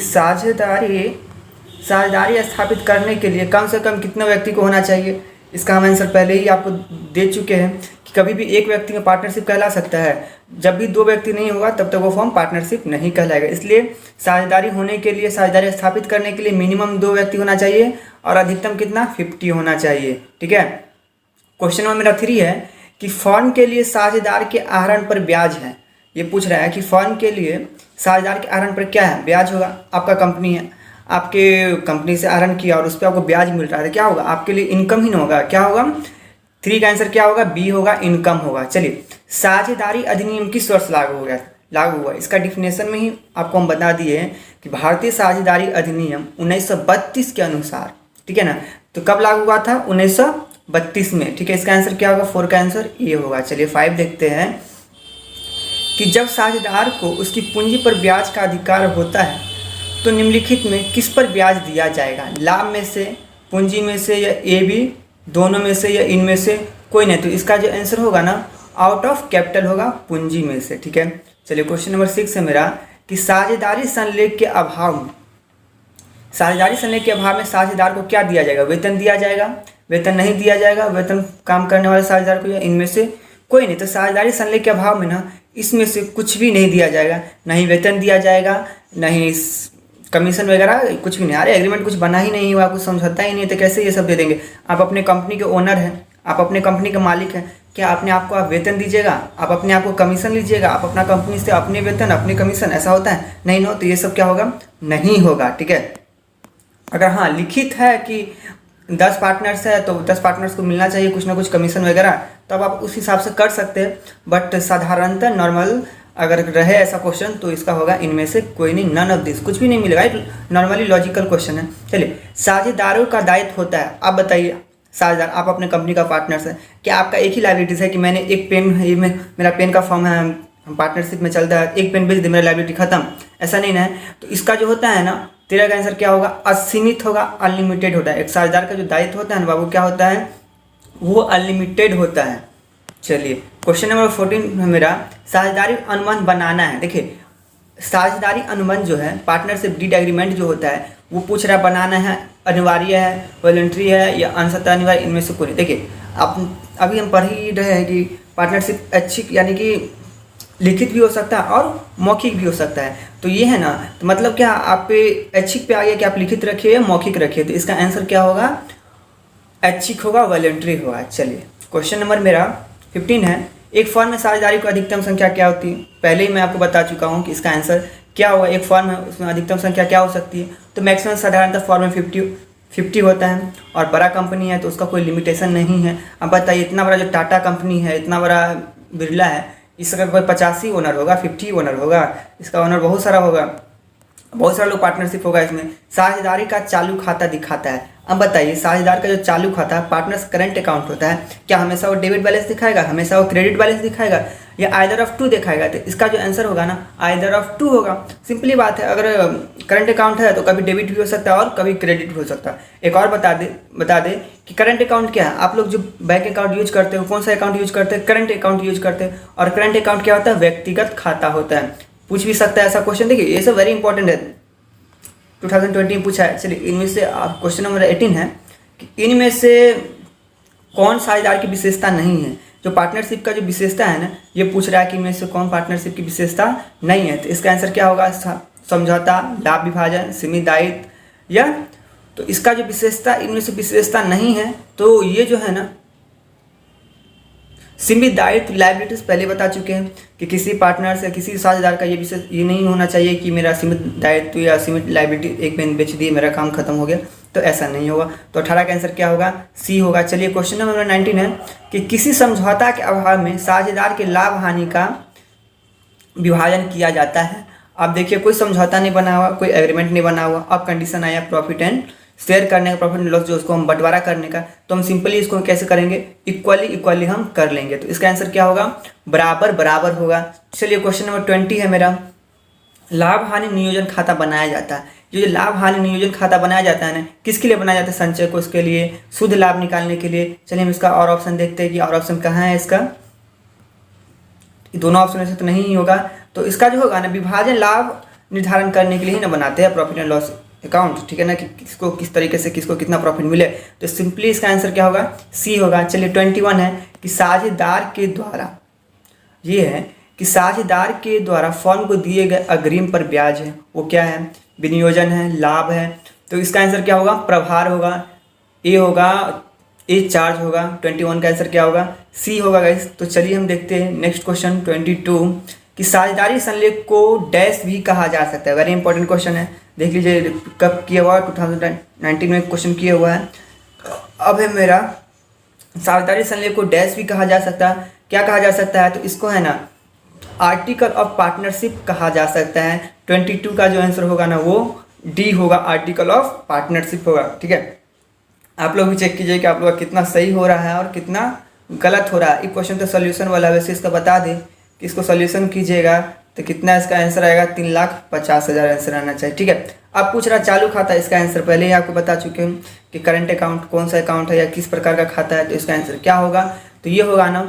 साझेदारी स्थापित करने के लिए कम से कम कितने व्यक्ति को होना चाहिए? इसका हम आंसर पहले ही आपको दे चुके हैं कि कभी भी एक व्यक्ति में पार्टनरशिप कहला सकता है, जब भी दो व्यक्ति नहीं होगा तब तक वो फॉर्म पार्टनरशिप नहीं कहलाएगा। इसलिए साझेदारी होने के लिए, साझेदारी स्थापित करने के लिए मिनिमम 2 व्यक्ति होना चाहिए और अधिकतम कितना 50 होना चाहिए। ठीक है। क्वेश्चन नंबर मेरा 3 है कि फर्म के लिए साझेदार के आहरण पर ब्याज है। ये पूछ रहा है कि फर्म के लिए साझेदार के आहरण पर क्या है, ब्याज होगा। आपका कंपनी है, आपके कंपनी से आहरण किया और उस पर आपको ब्याज मिल रहा है, तो क्या होगा आपके लिए इनकम ही ना होगा। क्या होगा, 3 का आंसर क्या होगा, बी होगा, इनकम होगा। चलिए, साझेदारी अधिनियम किस वर्ष लागू हुआ, इसका डिफिनेशन में ही आपको हम बता दिए हैं कि भारतीय साझेदारी अधिनियम 1932 के अनुसार, ठीक है ना, तो कब लागू हुआ था, 1932 में। ठीक है, इसका आंसर क्या होगा, 4 का आंसर ये होगा। चलिए 5 देखते हैं कि जब साझेदार को उसकी पूंजी पर ब्याज का अधिकार होता है तो निम्नलिखित में किस पर ब्याज दिया जाएगा, लाभ में से, पूंजी में से, या ए बी दोनों में से, या इनमें से कोई नहीं। तो इसका जो आंसर होगा ना, आउट ऑफ कैपिटल होगा, पूंजी में से। ठीक है। चलिए क्वेश्चन नंबर 6 है मेरा कि साझेदारी संलेख के अभाव में, साझेदारी संलेख के अभाव में साझेदार को क्या दिया जाएगा, वेतन दिया जाएगा, वेतन नहीं दिया जाएगा, वेतन काम करने वाले साझेदार को, या इनमें से कोई नहीं। तो साझेदारी संलेख के अभाव में ना इसमें से कुछ भी नहीं दिया जाएगा, नहीं वेतन दिया जाएगा, नहीं कमीशन वगैरह, कुछ भी नहीं। अरे एग्रीमेंट कुछ बना ही नहीं हुआ, कुछ समझौता ही नहीं, तो कैसे ये सब दे देंगे। आप अपने कंपनी के ओनर हैं, आप अपने कंपनी के मालिक हैं, क्या अपने आप को आप वेतन दीजिएगा, आप अपने आप को कमीशन लीजिएगा, आप अपना कंपनी से अपने वेतन अपने कमीशन, ऐसा होता है नहीं ना। तो ये सब क्या होगा, नहीं होगा। ठीक है। अगर हाँ लिखित है कि 10 पार्टनर्स है तो 10 पार्टनर्स को मिलना चाहिए कुछ ना कुछ कमीशन वगैरह, तब आप उस हिसाब से कर सकते हैं। बट साधारणतः नॉर्मल अगर रहे ऐसा क्वेश्चन तो इसका होगा इनमें से कोई नहीं, नन ऑफ दिस, कुछ भी नहीं मिलेगा। नॉर्मली लॉजिकल क्वेश्चन है। चलिए, साझेदारों का दायित्व होता है, आप बताइए, साझेदार आप अपने कंपनी का पार्टनर्स है, क्या आपका एक ही लाइबिलिटीज है कि मैंने एक पेन, मेरा पेन का फॉर्म है, हम पार्टनरशिप में चलता है, एक पेन बेच दे मेरा लाइबिलिटी खत्म, ऐसा नहीं ना है। तो इसका जो होता है ना, तेरा का आंसर क्या होगा, असीमित होगा, अनलिमिटेड होता है। एक साझेदार का जो दायित्व होता है ना बाबू, क्या होता है, वो अनलिमिटेड होता है। चलिए क्वेश्चन नंबर 14 है मेरा, साझेदारी अनुबंध बनाना है। देखिए, साझेदारी अनुबंध जो है, पार्टनरशिप डीड एग्रीमेंट जो होता है, वो पूछ रहा है बनाना है, अनिवार्य है, वॉलंटरी है, या अंशतः अनिवार्य, इनमें से कोई। देखिए, अब अभी हम पढ़ ही रहे हैं कि पार्टनरशिप ऐच्छिक यानी कि लिखित भी हो सकता है और मौखिक भी हो सकता है। तो ये है ना, तो मतलब क्या आप पे ऐच्छिक पे आ गया कि आप लिखित रखिए या मौखिक रखिए, तो इसका आंसर क्या होगा, ऐच्छिक होगा, वॉलंटरी होगा। चलिए क्वेश्चन नंबर मेरा 15 है, एक फर्म में साझेदारी की अधिकतम संख्या क्या होती है। पहले ही मैं आपको बता चुका हूँ कि इसका आंसर क्या होगा, एक फर्म है उसमें अधिकतम संख्या क्या हो सकती है। तो मैक्सिमम साधारणतः फर्म में 50 होता है, और बड़ा कंपनी है तो उसका कोई लिमिटेशन नहीं है। अब बताइए, इतना बड़ा जो टाटा कंपनी है, इतना बड़ा बिरला है, इसका कोई 85 ओनर होगा, 50 ओनर होगा, इसका ओनर बहुत सारा होगा, बहुत सारे लोग पार्टनरशिप होगा इसमें। साझेदारी का चालू खाता दिखाता है। अब बताइए, साझेदार का जो चालू खाता है, पार्टनर्स करंट अकाउंट होता है, क्या हमेशा वो डेबिट बैलेंस दिखाएगा, हमेशा वो क्रेडिट बैलेंस दिखाएगा, या आइदर ऑफ टू दिखाएगा। तो इसका जो आंसर होगा ना, आइदर ऑफ टू होगा। सिंपली बात है, अगर करंट अकाउंट है तो कभी डेबिट भी हो सकता है और कभी क्रेडिट भी हो सकता है। एक और बता दे कि करंट अकाउंट क्या है। आप लोग जो बैंक अकाउंट यूज करते हो, कौन सा अकाउंट यूज करते हैं, करंट अकाउंट यूज करते हैं। और करंट अकाउंट क्या होता है, व्यक्तिगत खाता होता है। पूछ भी सकता है ऐसा क्वेश्चन। देखिए, ये सब वेरी इंपॉर्टेंट है, 2020 में पूछा है। चलिए, इनमें से आप क्वेश्चन नंबर 18 है कि इनमें से कौन साझेदार की विशेषता नहीं है। जो पार्टनरशिप का जो विशेषता है ना, ये पूछ रहा है कि इनमें से कौन पार्टनरशिप की विशेषता नहीं है। तो इसका आंसर क्या होगा, समझौता, लाभ विभाजन, सीमित दायित्व, या तो इसका जो विशेषता, इनमें से विशेषता नहीं है, तो ये जो है ना सीमित दायित्व, लायबिलिटीज पहले बता चुके हैं कि किसी पार्टनर से, किसी साझेदार का ये नहीं होना चाहिए कि मेरा सीमित दायित्व या सीमित लायबिलिटी, एक पेन बेच दिए मेरा काम खत्म हो गया, तो ऐसा नहीं होगा। तो 18 का आंसर क्या होगा, सी होगा। चलिए क्वेश्चन नंबर 19 है कि किसी समझौता के अभाव में साझेदार के लाभ हानि का विभाजन किया जाता है। अब देखिए, कोई समझौता नहीं बना हुआ, कोई एग्रीमेंट नहीं बना हुआ, अब कंडीशन आया प्रॉफिट एंड शेयर करने का, प्रॉफिट एंड लॉस जो उसको हम बंटवारा करने का, तो हम सिंपली इसको कैसे करेंगे, इक्वली हम कर लेंगे। तो इसका आंसर क्या होगा, बराबर होगा। चलिए क्वेश्चन नंबर 20 है मेरा, लाभ हानि नियोजन खाता बनाया जाता है। जो लाभ हानि नियोजन खाता बनाया जाता है ना, किसके लिए बनाया जाता है, संचय को, उसके लिए, शुद्ध लाभ निकालने के लिए। चलिए हम इसका और ऑप्शन देखते हैं कि और ऑप्शन कहाँ है इसका, दोनों ऑप्शन से तो नहीं होगा। तो इसका जो होगा ना, विभाजन लाभ निर्धारण करने के लिए ही ना बनाते हैं, प्रॉफिट एंड लॉस अकाउंट, ठीक है ना, कि किसको किस तरीके से किसको कितना प्रॉफिट मिले। तो सिंपली इसका आंसर क्या होगा, सी होगा। चलिए 21 है कि साझेदार के द्वारा, ये है कि साझेदार के द्वारा फर्म को दिए गए अग्रिम पर ब्याज है, वो क्या है, विनियोजन है, लाभ है। तो इसका आंसर क्या होगा, प्रभार होगा, ए होगा, ए चार्ज होगा। 21 का आंसर क्या होगा, सी होगा गाइस। तो चलिए हम देखते हैं नेक्स्ट क्वेश्चन 22 कि साझेदारी संलेख को डैश भी कहा जा सकता है। वेरी इंपॉर्टेंट क्वेश्चन है, देख लीजिए कब किया हुआ, 2019 में क्वेश्चन किया हुआ है। अब है मेरा साझेदारी संलेख को डैश भी कहा जा सकता है, क्या कहा जा सकता है, तो इसको है ना आर्टिकल ऑफ पार्टनरशिप कहा जा सकता है। 22 का जो आंसर होगा ना वो डी होगा, आर्टिकल ऑफ पार्टनरशिप होगा, ठीक है। आप लोग भी चेक कीजिए कि आप लोग का कितना सही हो रहा है और कितना गलत हो रहा है। एक क्वेश्चन तो सोल्यूशन वाला, वैसे इसका बता दें कि इसको सोल्यूशन कीजिएगा तो कितना इसका आंसर आएगा, 3,50,000 आंसर आना चाहिए, ठीक है। अब पूछ रहा चालू खाता, इसका आंसर पहले ही आपको बता चुके हैं कि करंट अकाउंट कौन सा अकाउंट है या किस प्रकार का खाता है। तो इसका आंसर क्या होगा, तो ये होगा ना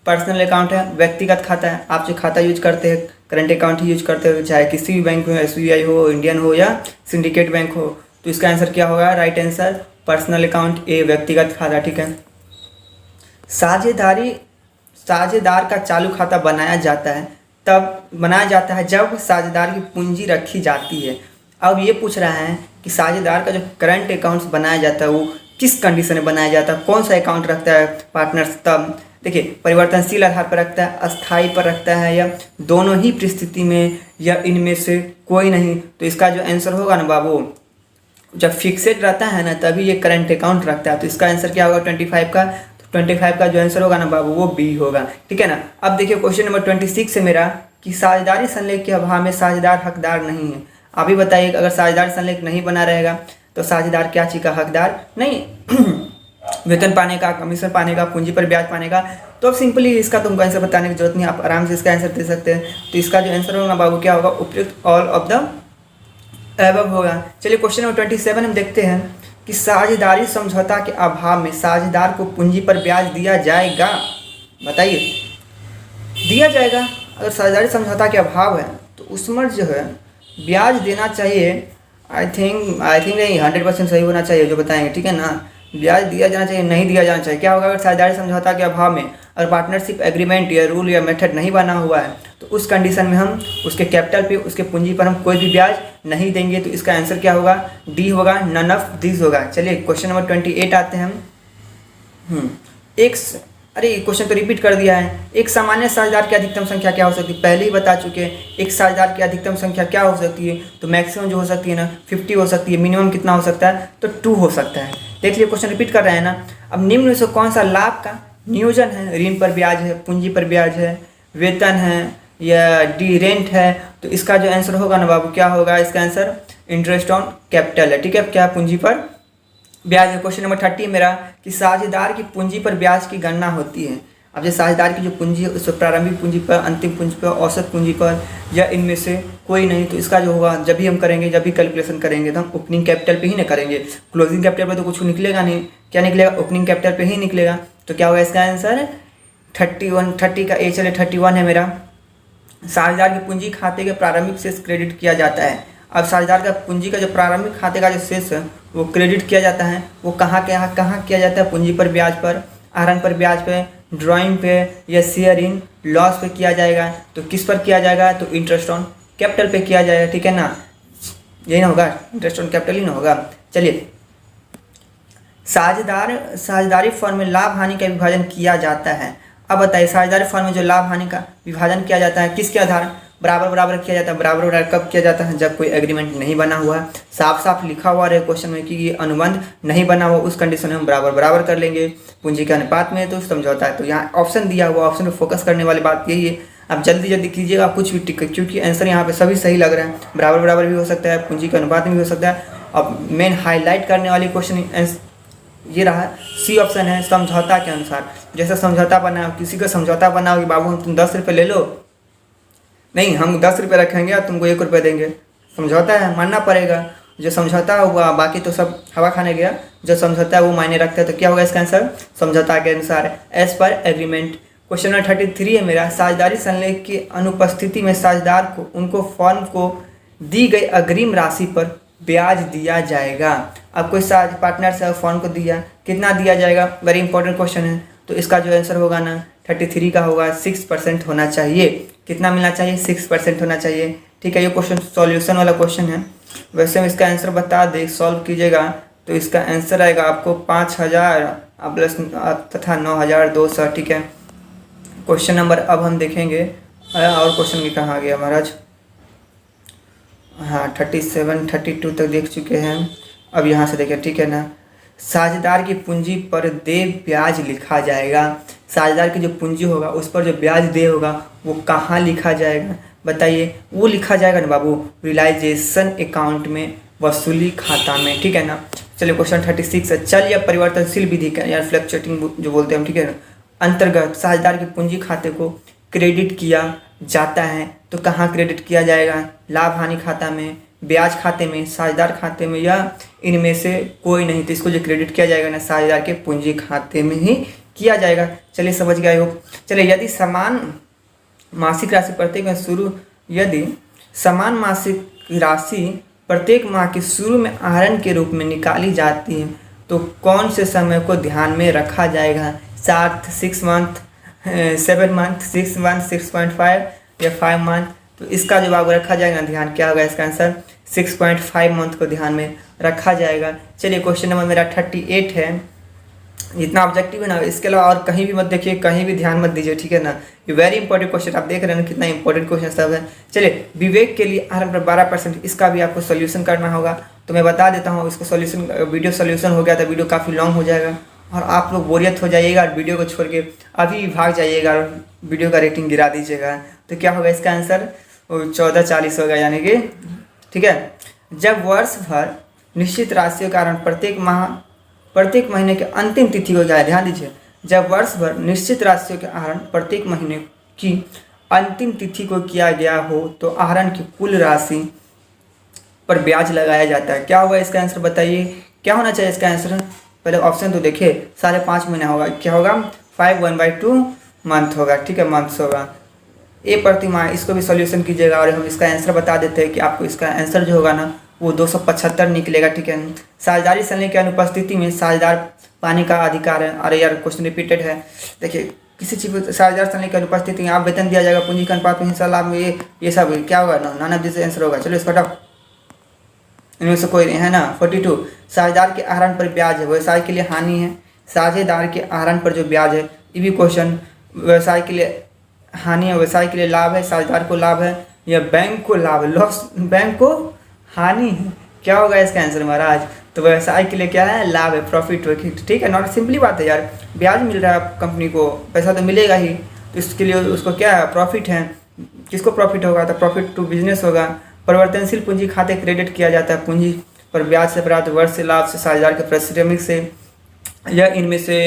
पर्सनल अकाउंट है, व्यक्तिगत खाता है। आप जो खाता यूज करते हैं करंट अकाउंट ही यूज करते हो, चाहे किसी भी बैंक में SBI हो, इंडियन हो या सिंडिकेट बैंक हो। तो इसका आंसर क्या होगा, राइट आंसर पर्सनल अकाउंट, ए व्यक्तिगत खाता, ठीक है। साझेदार का चालू खाता बनाया जाता है, तब बनाया जाता है जब साझेदार की पूंजी रखी जाती है। अब ये पूछ रहा है कि साझेदार का जो करंट अकाउंट्स बनाया जाता है वो किस कंडीशन में बनाया जाता है, कौन सा अकाउंट रखता है पार्टनर्स। तब देखिए परिवर्तनशील आधार पर रखता है, अस्थाई पर रखता है, या दोनों ही परिस्थिति में, या इनमें से कोई नहीं। तो इसका जो आंसर होगा ना बाबू, जब फिक्सेड रहता है ना तभी ये करंट अकाउंट रखता है। तो इसका आंसर क्या होगा 25 का, तो 25 का जो आंसर होगा ना बाबू वो बी होगा, ठीक है ना। अब देखिए क्वेश्चन नंबर 26 है मेरा कि साझेदारी संलेख के अभाव में साझेदार हकदार नहीं है। आप ही बताइए अगर साझेदार संलेख नहीं बना रहेगा तो साझेदार क्या चीज़ का हकदार नहीं वेतन पाने का, कमीशन पाने का, पूंजी पर ब्याज पाने का। तो अब सिंपली इसका तुमको आंसर बताने की जरूरत नहीं, आप आराम से इसका आंसर दे सकते हैं। तो इसका जो आंसर होगा बाबू क्या होगा, उपयुक्त ऑल ऑफ द एबव होगा। चलिए क्वेश्चन नंबर 27 हम देखते हैं कि साझेदारी समझौता के अभाव में साझेदार को पूंजी पर ब्याज दिया जाएगा। बताइए, दिया जाएगा। अगर साझेदारी समझौता के अभाव है तो उसमें जो है ब्याज देना चाहिए। आई थिंक नहीं, 100% सही होना चाहिए जो बताएंगे, ठीक है ना। ब्याज दिया जाना चाहिए, नहीं दिया जाना चाहिए। क्या होगा अगर साझेदारी समझौता के अभाव में अगर पार्टनरशिप एग्रीमेंट या रूल या मेथड नहीं बना हुआ है तो उस कंडीशन में हम उसके कैपिटल पे, उसके पूंजी पर हम कोई भी ब्याज नहीं देंगे। तो इसका आंसर क्या होगा, डी होगा, नन ऑफ दिस होगा। चलिए क्वेश्चन नंबर 28 आते हैं हम। अरे क्वेश्चन तो रिपीट कर दिया है। एक सामान्य साझेदार की अधिकतम संख्या क्या हो सकती है, पहले ही बता चुके हैं। एक साझेदार की अधिकतम संख्या क्या हो सकती है, तो मैक्सिमम जो हो सकती है ना 50 हो सकती है, मिनिमम कितना हो सकता है, तो 2 हो सकता है। देख लिया क्वेश्चन रिपीट कर रहे हैं ना। अब निम्न में से कौन सा लाभ का नियोजन है, ऋण पर ब्याज है, पूंजी पर ब्याज है, वेतन है या डी रेंट है। तो इसका जो आंसर होगा ना बाबू क्या होगा, इसका आंसर इंटरेस्ट ऑन कैपिटल है, ठीक है। क्या पूंजी पर ब्याज है। क्वेश्चन नंबर 30 मेरा कि साझेदार की पूंजी पर ब्याज की गणना होती है। अब जो साझेदार की जो पूंजी है उसमें प्रारंभिक पूंजी पर, अंतिम पूंजी पर, औसत पूंजी पर, या इनमें से कोई नहीं। तो इसका जो होगा जब भी हम करेंगे, जब भी कैलकुलेशन करेंगे तो हम ओपनिंग कैपिटल पे ही ना करेंगे, क्लोजिंग कैपिटल पे तो कुछ निकलेगा नहीं। क्या निकलेगा, ओपनिंग कैपिटल पे ही निकलेगा। तो क्या होगा इसका आंसर 30 का ए। चले 31 है मेरा, साझेदार की पूंजी खाते के प्रारंभिक शेष क्रेडिट किया जाता है। अब साझेदार का पूंजी का जो प्रारंभिक खाते का जो शेष है वो क्रेडिट किया जाता है। वो कहाँ किया जाता है, पूंजी पर ब्याज पर, आहरण पर ब्याज पे, ड्राइंग पे, या शेयर इन लॉस पे किया जाएगा। तो किस पर किया जाएगा, तो इंटरेस्ट ऑन कैपिटल पे किया जाएगा, ठीक है ना। यही ना होगा, इंटरेस्ट ऑन कैपिटल ही ना होगा। चलिए साझेदारी फर्म में लाभ हानि का विभाजन किया जाता है। अब बताइए साझेदारी फर्म में जो लाभ हानि का विभाजन किया जाता है किसके आधार, बराबर किया जाता है। बराबर कब किया जाता है, जब कोई एग्रीमेंट नहीं बना हुआ है, साफ लिखा हुआ रहे क्वेश्चन में कि ये अनुबंध नहीं बना हुआ, उस कंडीशन में हम बराबर कर लेंगे। पूंजी के अनुपात में तो समझौता है। तो यहाँ ऑप्शन दिया हुआ, ऑप्शन में फोकस करने वाली बात यही है। अब जल्दी कीजिएगा, कुछ भी टिक, क्योंकि आंसर यहाँ पे सभी सही लग रहे हैं। बराबर भी हो सकता है, पूंजी के अनुपात में भी हो सकता है। अब मेन हाईलाइट करने वाली क्वेश्चन ये रहा, सी ऑप्शन है, समझौता के अनुसार। जैसे समझौता बना, किसी का समझौता बना हो कि बाबू तुम 10 रुपये ले लो, नहीं हम 10 रुपये रखेंगे और तुमको 1 रुपये देंगे। समझौता है, मानना पड़ेगा। जो समझौता हुआ बाकी तो सब हवा खाने गया, जो समझौता है वो मायने रखता है। तो क्या होगा इसका आंसर, समझौता के अनुसार, as per agreement. Question number 33 है मेरा, साझेदारी संलेख की अनुपस्थिति में साझेदार को उनको फर्म को दी गई अग्रिम राशि पर ब्याज दिया जाएगा। अब कोई पार्टनर से फॉर्म को दिया, कितना दिया जाएगा, वेरी इंपॉर्टेंट क्वेश्चन है। तो इसका जो आंसर होगा ना 33 का होगा, 6% होना चाहिए। कितना मिलना चाहिए, 6% होना चाहिए। ठीक है, ये क्वेश्चन सॉल्यूशन वाला क्वेश्चन है। वैसे हम इसका आंसर बता दें, सॉल्व कीजिएगा तो इसका आंसर आएगा आपको 5000 प्लस तथा 9200। ठीक है, क्वेश्चन नंबर अब हम देखेंगे। और क्वेश्चन भी कहाँ गया महाराज, हाँ 37 32 तक देख चुके हैं। अब यहाँ से देखें, ठीक है ना। साझेदार की पूंजी पर देय ब्याज लिखा जाएगा। साझेदार की जो पूंजी होगा उस पर जो ब्याज देय होगा वो कहाँ लिखा जाएगा बताइए। वो लिखा जाएगा ना बाबू रियलाइजेशन अकाउंट में, वसूली खाता में। ठीक है ना। चलिए क्वेश्चन 36 है। चल या परिवर्तनशील विधि का या फ्लक्चुएटिंग जो बोलते हैं हम, ठीक है ना, अंतर्गत साझेदार की पूंजी खाते को क्रेडिट किया जाता है तो कहाँ क्रेडिट किया जाएगा, लाभ हानि खाता में, ब्याज खाते में, साझेदार खाते में, या इनमें से कोई नहीं। तो इसको जो क्रेडिट किया जाएगा ना साझेदार के पूंजी खाते में ही किया जाएगा। चलिए समझ गए हो। चलिए यदि समान मासिक राशि प्रत्येक शुरू यदि समान मासिक राशि प्रत्येक माह के शुरू में आहरण के रूप में निकाली जाती है तो कौन से समय को ध्यान में रखा जाएगा, 7 6 मंथ, 7 मंथ, 6 मंथ, 6.5 या 5 मंथ। तो इसका जवाब रखा जाएगा ध्यान, क्या होगा इसका आंसर 6.5 मंथ को ध्यान में रखा जाएगा। चलिए क्वेश्चन नंबर मेरा 38 है। इतना ऑब्जेक्टिव है ना, इसके अलावा और कहीं भी मत देखिए, कहीं भी ध्यान मत दीजिए। ठीक है ना, ये वेरी इंपॉर्टेंट क्वेश्चन, आप देख रहे हैं ना कितना इंपॉर्टेंट क्वेश्चन सब है। चलिए विवेक के लिए आहरण पर 12%, इसका भी आपको सोल्यूशन करना होगा। तो मैं बता देता हूँ इसको सोल्यूशन। वीडियो सोल्यूशन हो गया तो वीडियो काफ़ी लॉन्ग हो जाएगा और आप लोग बोरियत हो जाइएगा और वीडियो को छोड़ के अभी भाग जाइएगा और वीडियो का रेटिंग गिरा दीजिएगा। तो क्या होगा इसका आंसर 1440 होगा, यानी कि ठीक है। जब वर्ष भर निश्चित राशियों का आहरण प्रत्येक महीने के अंतिम तिथि को जाए, ध्यान दीजिए, जब वर्ष भर निश्चित राशियों के आहरण प्रत्येक महीने की अंतिम तिथि को किया गया हो तो आहरण की कुल राशि पर ब्याज लगाया जाता है। क्या होगा इसका आंसर बताइए, क्या होना चाहिए इसका आंसर। पहले ऑप्शन तो देखिए, 5.5 महीना होगा, क्या होगा 5/1/2 मंथ होगा। ठीक है, मंथ्स होगा। ए प्रति माह, इसको भी सॉल्यूशन कीजिएगा और हम इसका आंसर बता देते हैं कि आपको इसका आंसर जो होगा ना वो 275 निकलेगा। ठीक है। साझेदारी सलने की अनुपस्थिति में साझेदार पाने का अधिकार है। अरे यार क्वेश्चन रिपीटेड है। देखिए किसी चीज साझेदार सलने की अनुपस्थिति में आप वेतन दिया जाएगा, पूंजी का अनुपात में हिस्सा लाभ में, ये सब क्या होगा ना, नाना जैसे आंसर होगा। चलो इसको हटाओ, इनमें से कोई नहीं है ना। 42 साझेदार के आहरण पर ब्याज है, व्यवसाय के लिए हानि है। साझेदार के आहरण पर जो ब्याज है, ये भी क्वेश्चन, व्यवसाय के लिए हानि है, व्यवसाय के लिए लाभ है, साझेदार को लाभ है या बैंक को लाभ है, लॉस, बैंक को हानि है। क्या होगा इसका आंसर महाराज। तो व्यवसाय के लिए क्या है, लाभ है, प्रॉफिट हो। ठीक है, नॉट सिंपली बात है यार, ब्याज मिल रहा है कंपनी को, पैसा तो मिलेगा ही, तो इसके लिए उसको क्या है, प्रॉफिट है। किसको प्रॉफिट होगा, तो प्रॉफिट टू बिजनेस होगा। परिवर्तनशील पूंजी खाते क्रेडिट किया जाता है पूंजी पर ब्याज से प्राप्त वर्ष से लाभ से साझेदार के पारिश्रमिक से, या इनमें से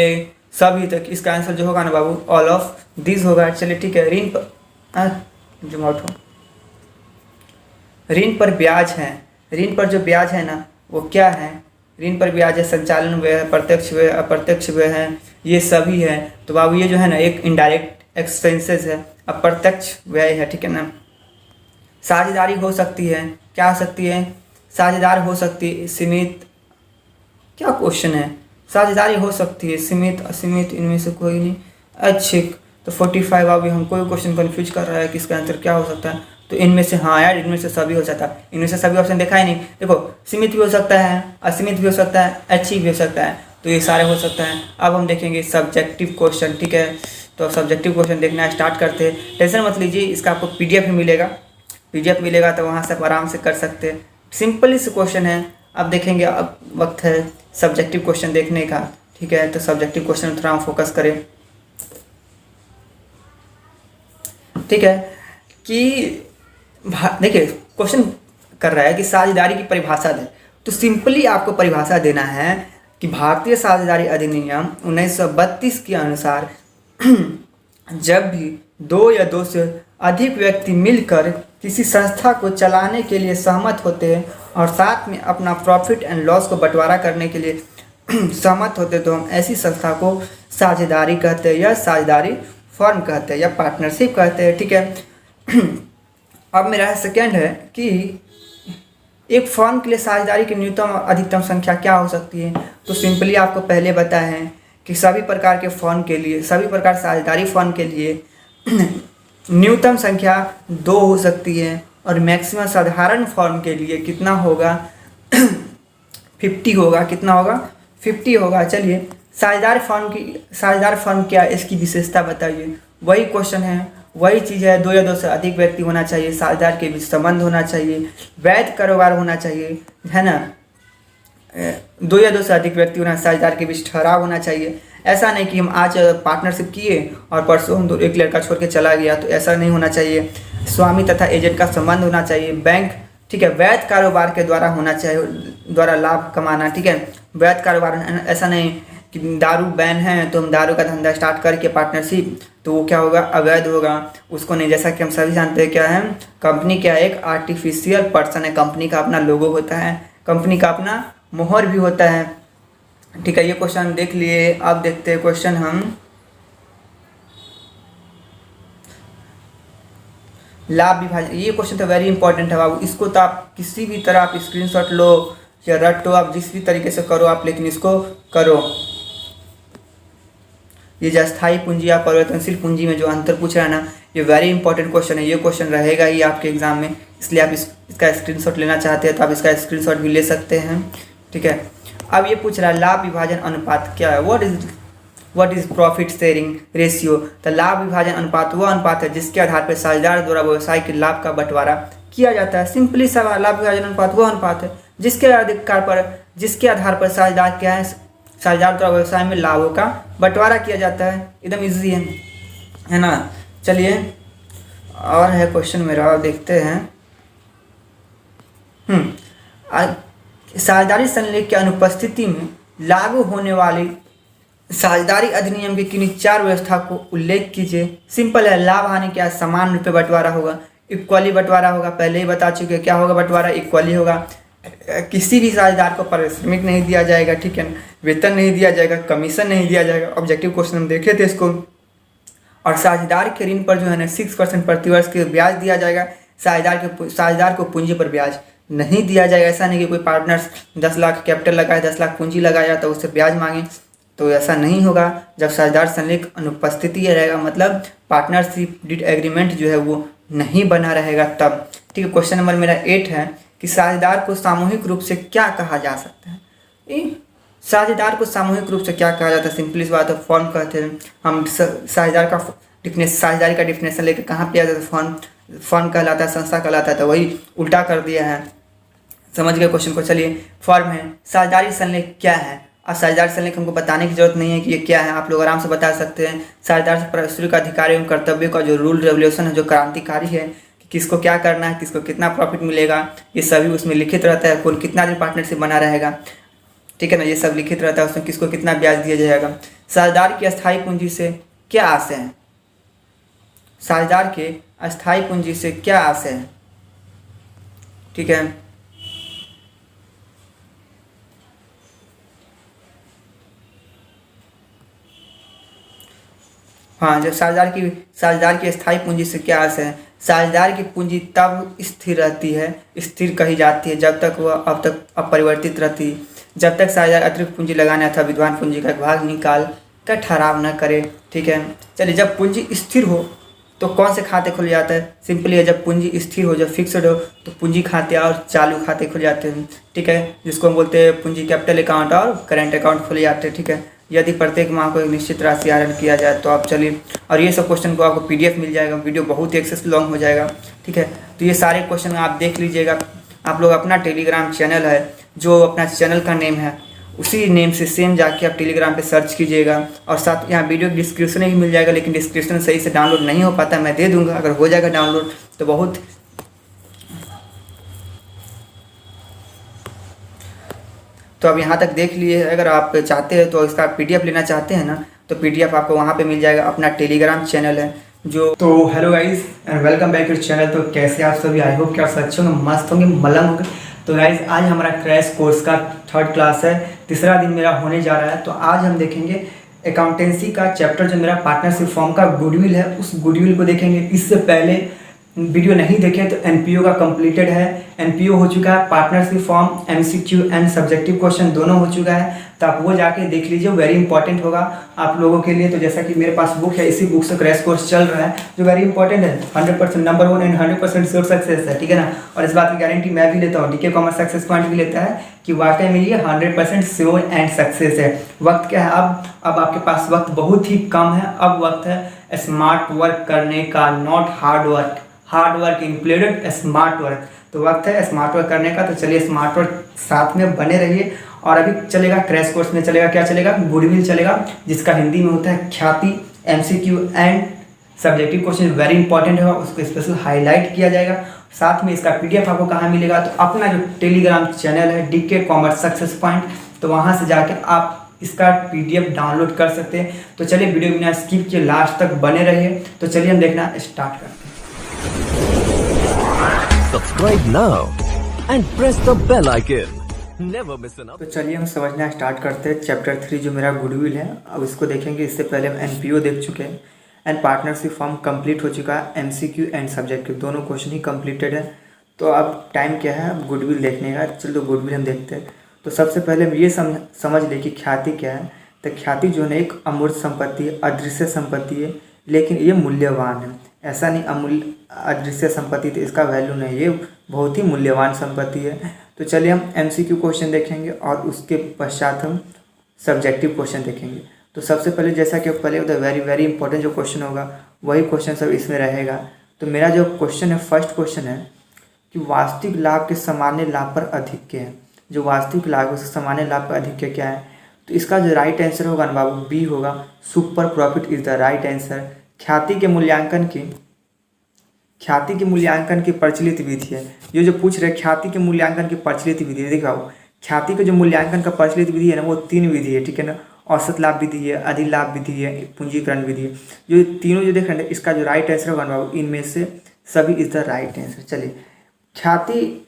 सभी तक। इसका आंसर जो होगा ना बाबू ऑल ऑफ दिस होगा। चलिए ठीक है। ऋण पर ऋण पर ब्याज है, ऋण पर जो ब्याज है ना वो क्या है, ऋण पर ब्याज है, संचालन व्यय है, प्रत्यक्ष व्यय, अप्रत्यक्ष व्यय है, ये सभी है। तो बाबू ये जो है ना एक इनडायरेक्ट एक्सपेंसेस है, अप्रत्यक्ष व्यय है। ठीक है ना। साझेदारी हो सकती है, क्या हो सकती है, साझेदार हो सकती है सीमित, क्या क्वेश्चन है, साझेदारी हो सकती है सीमित असीमित, इनमें से कोई नहीं। अच्छे तो 45 अभी हमको भी क्वेश्चन कन्फ्यूज कर रहा है कि इसका आंसर क्या हो सकता है। तो इनमें से, हाँ यार इनमें से सभी हो सकता है, इनमें से सभी ऑप्शन देखा ही नहीं। देखो सीमित भी हो सकता है, असीमित भी हो सकता है, अच्छी भी हो सकता है, तो ये सारे हो सकता है। अब हम देखेंगे सब्जेक्टिव क्वेश्चन। ठीक है, तो सब्जेक्टिव क्वेश्चन देखना स्टार्ट करते हैं। टेंशन मत लीजिए, इसका आपको PDF भी मिलेगा, PDF मिलेगा तो वहाँ से आप आराम से कर सकते हैं। सिंपल इस क्वेश्चन है। अब देखेंगे, अब वक्त है सब्जेक्टिव क्वेश्चन देखने का। ठीक है, तो सब्जेक्टिव क्वेश्चन थोड़ा हम फोकस करें। ठीक है, कि देखिए क्वेश्चन कर रहा है कि साझेदारी की परिभाषा दे, तो सिंपली आपको परिभाषा देना है कि भारतीय साझेदारी अधिनियम 1932 के अनुसार जब भी 2 या 2 से अधिक व्यक्ति मिलकर किसी संस्था को चलाने के लिए सहमत होते हैं और साथ में अपना प्रॉफिट एंड लॉस को बंटवारा करने के लिए सहमत होते हैं, तो हम ऐसी संस्था को साझेदारी कहते हैं या साझेदारी फर्म कहते हैं या पार्टनरशिप कहते हैं। ठीक है। अब मेरा सेकंड है कि एक फर्म के लिए साझेदारी की न्यूनतम अधिकतम संख्या क्या हो सकती है? तो सिंपली आपको पहले बताया है कि सभी प्रकार के फर्म के लिए, सभी प्रकार साझेदारी फर्म के लिए न्यूनतम संख्या 2 हो सकती है और मैक्सिमम साधारण फर्म के लिए कितना होगा 50 होगा। कितना होगा? 50 होगा। चलिए साझेदार फर्म क्या है, इसकी विशेषता बताइए। वही क्वेश्चन है, वही चीज़ है, 2 या 2 से अधिक व्यक्ति होना चाहिए, साझेदार के बीच संबंध होना चाहिए, वैध कारोबार होना चाहिए, है ना। 2 या 2 से अधिक व्यक्ति होना, साझेदार के बीच ठहराव होना चाहिए। ऐसा नहीं कि हम आज पार्टनरशिप किए और परसों हम एक लड़का छोड़ के चला गया, तो ऐसा नहीं होना चाहिए। स्वामी तथा एजेंट का संबंध होना चाहिए। बैंक, ठीक है, वैध कारोबार के द्वारा होना चाहिए, द्वारा लाभ कमाना, ठीक है, वैध कारोबार। ऐसा नहीं कि दारू बैन है तो हम दारू का धंधा स्टार्ट करके पार्टनरशिप, तो वो क्या होगा? अवैध होगा, उसको नहीं। जैसा कि हम सभी जानते हैं क्या है, कंपनी क्या है? एक आर्टिफिशियल पर्सन है। कंपनी का अपना लोगो होता है, कंपनी का अपना मोहर भी होता है, ठीक है। ये क्वेश्चन देख लिए। अब देखते हैं क्वेश्चन हम लाभ विभाजन। ये क्वेश्चन तो वेरी इंपॉर्टेंट है बाबू, इसको तो आप किसी भी तरह आप स्क्रीनशॉट लो या रटो, आप जिस भी तरीके से करो आप, लेकिन इसको करो। ये जो अस्थायी पूंजी या परिवर्तनशील पूंजी में जो अंतर पूछ रहा है ना, ये वेरी इंपॉर्टेंट क्वेश्चन है। ये क्वेश्चन रहेगा ही आपके एग्जाम में, इसलिए आप इसका स्क्रीनशॉट लेना चाहते हैं तो आप इसका स्क्रीनशॉट भी ले सकते हैं, ठीक है। अब ये पूछ रहा है लाभ विभाजन अनुपात क्या है? What is profit sharing ratio? तो लाभ विभाजन अनुपात वह अनुपात है जिसके आधार पर साझेदार द्वारा व्यवसाय के लाभ का बंटवारा किया जाता है। सिंपली सवाल, लाभ विभाजन अनुपात वह अनुपात है जिसके आधार पर साझेदार क्या है, साझेदार द्वारा व्यवसाय में लाभों का बंटवारा किया जाता है। एकदम इजी है ना। चलिए और है क्वेश्चन मेरा, देखते हैं। साझेदारी संलेख की अनुपस्थिति में लागू होने वाली साझेदारी अधिनियम की किन्हीं 4 व्यवस्था को उल्लेख कीजिए। सिंपल है, लाभ हानि क्या? समान रूप में बंटवारा होगा, इक्वली बंटवारा होगा। पहले ही बता चुके क्या होगा बंटवारा? इक्वली होगा। किसी भी साझेदार को पारिश्रमिक नहीं दिया जाएगा, ठीक है, वेतन नहीं दिया जाएगा, कमीशन नहीं दिया जाएगा। ऑब्जेक्टिव क्वेश्चन हम देखे थे इसको। और साझेदार के ऋण पर जो है ना 6% प्रतिवर्ष के ब्याज दिया जाएगा। साझेदार को पूंजी पर ब्याज नहीं दिया जाएगा। ऐसा नहीं कि कोई पार्टनर्स 10 लाख कैपिटल लगाए, 10 लाख पूंजी लगाया तो उससे ब्याज मांगे, तो ऐसा नहीं होगा। जब साझेदार संलेख अनुपस्थिति रहेगा, मतलब पार्टनरशिप डीड एग्रीमेंट जो है वो नहीं बना रहेगा तब, ठीक है। क्वेश्चन नंबर मेरा 8 है कि साझेदार को सामूहिक रूप से क्या कहा जा सकता है? साझेदार को सामूहिक रूप से क्या कहा जाता है? सिंपली बात है, फर्म कहते हैं हम। साझेदारी का डिफिनेशन लेकर कहाँ पे आ जाता है? फर्म कहलाता है, संस्था कहलाता है, तो वही उल्टा कर दिया है। समझ गए क्वेश्चन को? चलिए, फर्म है, साझेदारी संलेख क्या है? अब साझेदार संलेख हमको बताने की जरूरत नहीं है कि ये क्या है, आप लोग आराम से बता सकते हैं। साझेदार से पारिश्रमिक अधिकार एवं कर्तव्य का जो रूल रेगुलेशन है, जो क्रांतिकारी है, कि किसको क्या करना है, किसको कितना प्रॉफिट मिलेगा, ये सभी उसमें लिखित रहता है। कौन कितना दिन पार्टनरशिप बना रहेगा, ठीक है ना, ये सब लिखित रहता है। उसमें किसको कितना ब्याज दिया जाएगा। साझेदार की अस्थायी पूंजी से क्या आशय है? साझेदार के अस्थायी पूंजी से क्या आशय है, ठीक है। हाँ, जब साझेदार की अस्थायी पूंजी से क्या आशय है? साझेदार की पूंजी तब स्थिर रहती है, स्थिर कही जाती है, जब तक वह अब तक अपरिवर्तित रहती है, जब तक साझेदार अतिरिक्त पूंजी लगाने अथवा विद्वान पूंजी का एक भाग निकाल का ठहराव न करे, ठीक है। चलिए, जब पूंजी स्थिर हो तो कौन से खाते खुल जाते हैं? सिंपली है, जब पूंजी स्थिर हो, जब फिक्सड हो, तो पूंजी खाते और चालू खाते खुल जाते हैं, ठीक है, जिसको हम बोलते हैं पूंजी कैपिटल अकाउंट और करेंट अकाउंट खुल जाते हैं, ठीक है। यदि प्रत्येक माह को एक निश्चित राशि आहरण किया जाए तो आप चलिए, और ये सब क्वेश्चन को आपको PDF मिल जाएगा, वीडियो बहुत ही एक्सेस लॉन्ग हो जाएगा, ठीक है। तो ये सारे क्वेश्चन आप देख लीजिएगा। आप लोग अपना टेलीग्राम चैनल है, जो अपना चैनल का नेम है उसी नेम से सेम जाके आप टेलीग्राम पे सर्च कीजिएगा, और साथ यहाँ वीडियो डिस्क्रिप्शन में भी मिल जाएगा, लेकिन डिस्क्रिप्शन सही से डाउनलोड नहीं हो पाता, मैं दे दूंगा, अगर हो जाएगा डाउनलोड तो बहुत। तो अब यहाँ तक देख लिए। अगर आप चाहते हैं तो इसका PDF लेना चाहते हैं ना, तो PDF आपको वहाँ पे मिल जाएगा। अपना टेलीग्राम चैनल है जो। तो hello guys and welcome back to channel. तो कैसे आप सभी? आई होप कि आप अच्छे होंगे, मस्त होंगे, मलंग होंगे। तो गाइस, आज हमारा क्रैश कोर्स का 3rd क्लास है, तीसरा दिन मेरा होने जा रहा है। तो आज हम देखेंगे अकाउंटेंसी का चैप्टर, जो मेरा पार्टनरशिप फॉर्म का गुडविल है, उस गुडविल को देखेंगे। इससे पहले वीडियो नहीं देखे तो एनपीओ का कंप्लीटेड है, एनपीओ हो चुका है, partnership form, MCQ and subjective question दोनों हो चुका है, तो आप वो जाके देख लीजिए, वेरी इंपॉर्टेंट होगा आप लोगों के लिए। तो जैसा कि मेरे पास बुक है, इसी बुक से क्रैश कोर्स चल रहा है जो वेरी इंपॉर्टेंट है, 100% नंबर 1 एंड 100% श्योर सक्सेस है, ठीक है ना। और इस बात की गारंटी मैं भी लेता हूँ, डीके कॉमर्स सक्सेस पॉइंट भी लेता है कि वाकई में ये 100% श्योर एंड सक्सेस है। वक्त क्या है, अब आपके पास वक्त बहुत ही कम है, अब वक्त है स्मार्ट वर्क करने का, not hard work included smart work. तो वक्त है स्मार्ट वर्क करने का, तो चलिए स्मार्ट वर्क साथ में बने रहिए। और अभी चलेगा क्रैश कोर्स में चलेगा, क्या चलेगा, गुडविल चलेगा, जिसका हिंदी में होता है ख्याति, MCQ and subjective question very important है, उसको स्पेशल हाईलाइट किया जाएगा। साथ में इसका पीडीएफ आपको कहाँ मिलेगा, तो अपना जो टेलीग्राम चैनल है डीके कॉमर्स सक्सेस पॉइंट, तो वहाँ से जाके आप इसका पीडीएफ डाउनलोड कर सकते हैं। तो चलिए वीडियो बिना स्किप किए लास्ट तक बने रहिए। तो चलिए हम देखना स्टार्ट करते हैं। Subscribe now and press the bell icon. Never miss an तो चलिए हम समझना स्टार्ट करते हैं चैप्टर 3 जो मेरा गुडविल है। अब इसको देखेंगे, इससे पहले हम एनपीओ देख चुके हैं एंड पार्टनरशिप फॉर्म कंप्लीट हो चुका है, एमसीक्यू एंड सब्जेक्टिव दोनों क्वेश्चन ही कंप्लीटेड है। तो अब टाइम क्या है, अब गुडविल देखने का। चलो तो गुडविल हम देखते हैं। तो सबसे पहले हम ये समझ लें कि ख्याति क्या है। तो ख्याति जो है एक अमूर्त संपत्ति है, अदृश्य संपत्ति है, लेकिन ये मूल्यवान है। ऐसा नहीं अमूल्य अदृश्य संपत्ति तो इसका वैल्यू नहीं, ये बहुत ही मूल्यवान संपत्ति है। तो चलिए हम एमसीक्यू क्वेश्चन देखेंगे और उसके पश्चात हम सब्जेक्टिव क्वेश्चन देखेंगे। तो सबसे पहले जैसा कि पहले होता है वेरी इंपॉर्टेंट जो क्वेश्चन होगा वही क्वेश्चन सब इसमें रहेगा। तो मेरा जो क्वेश्चन है, फर्स्ट क्वेश्चन है कि वास्तविक लाभ के सामान्य लाभ पर अधिक है। जो वास्तविक लाभ है उसके सामान्य लाभ पर अधिक क्या है, तो इसका जो राइट आंसर होगा ना बाबू, बी होगा, super profit is the right answer. ख्याति के मूल्यांकन की प्रचलित विधि है। ये जो पूछ रहे ख्याति के मूल्यांकन की प्रचलित विधि है, देखो ख्याति के जो मूल्यांकन का प्रचलित विधि है ना, वो 3 विधि है, ठीक है ना। औसत लाभ विधि है, अधिलाभ विधि है, पूंजीकरण विधि है। जो तीनों जो देख रहे हैं इसका जो राइट आंसर होगा ना बाबू, इनमें से सभी इज द राइट आंसर। चलिए ख्याति,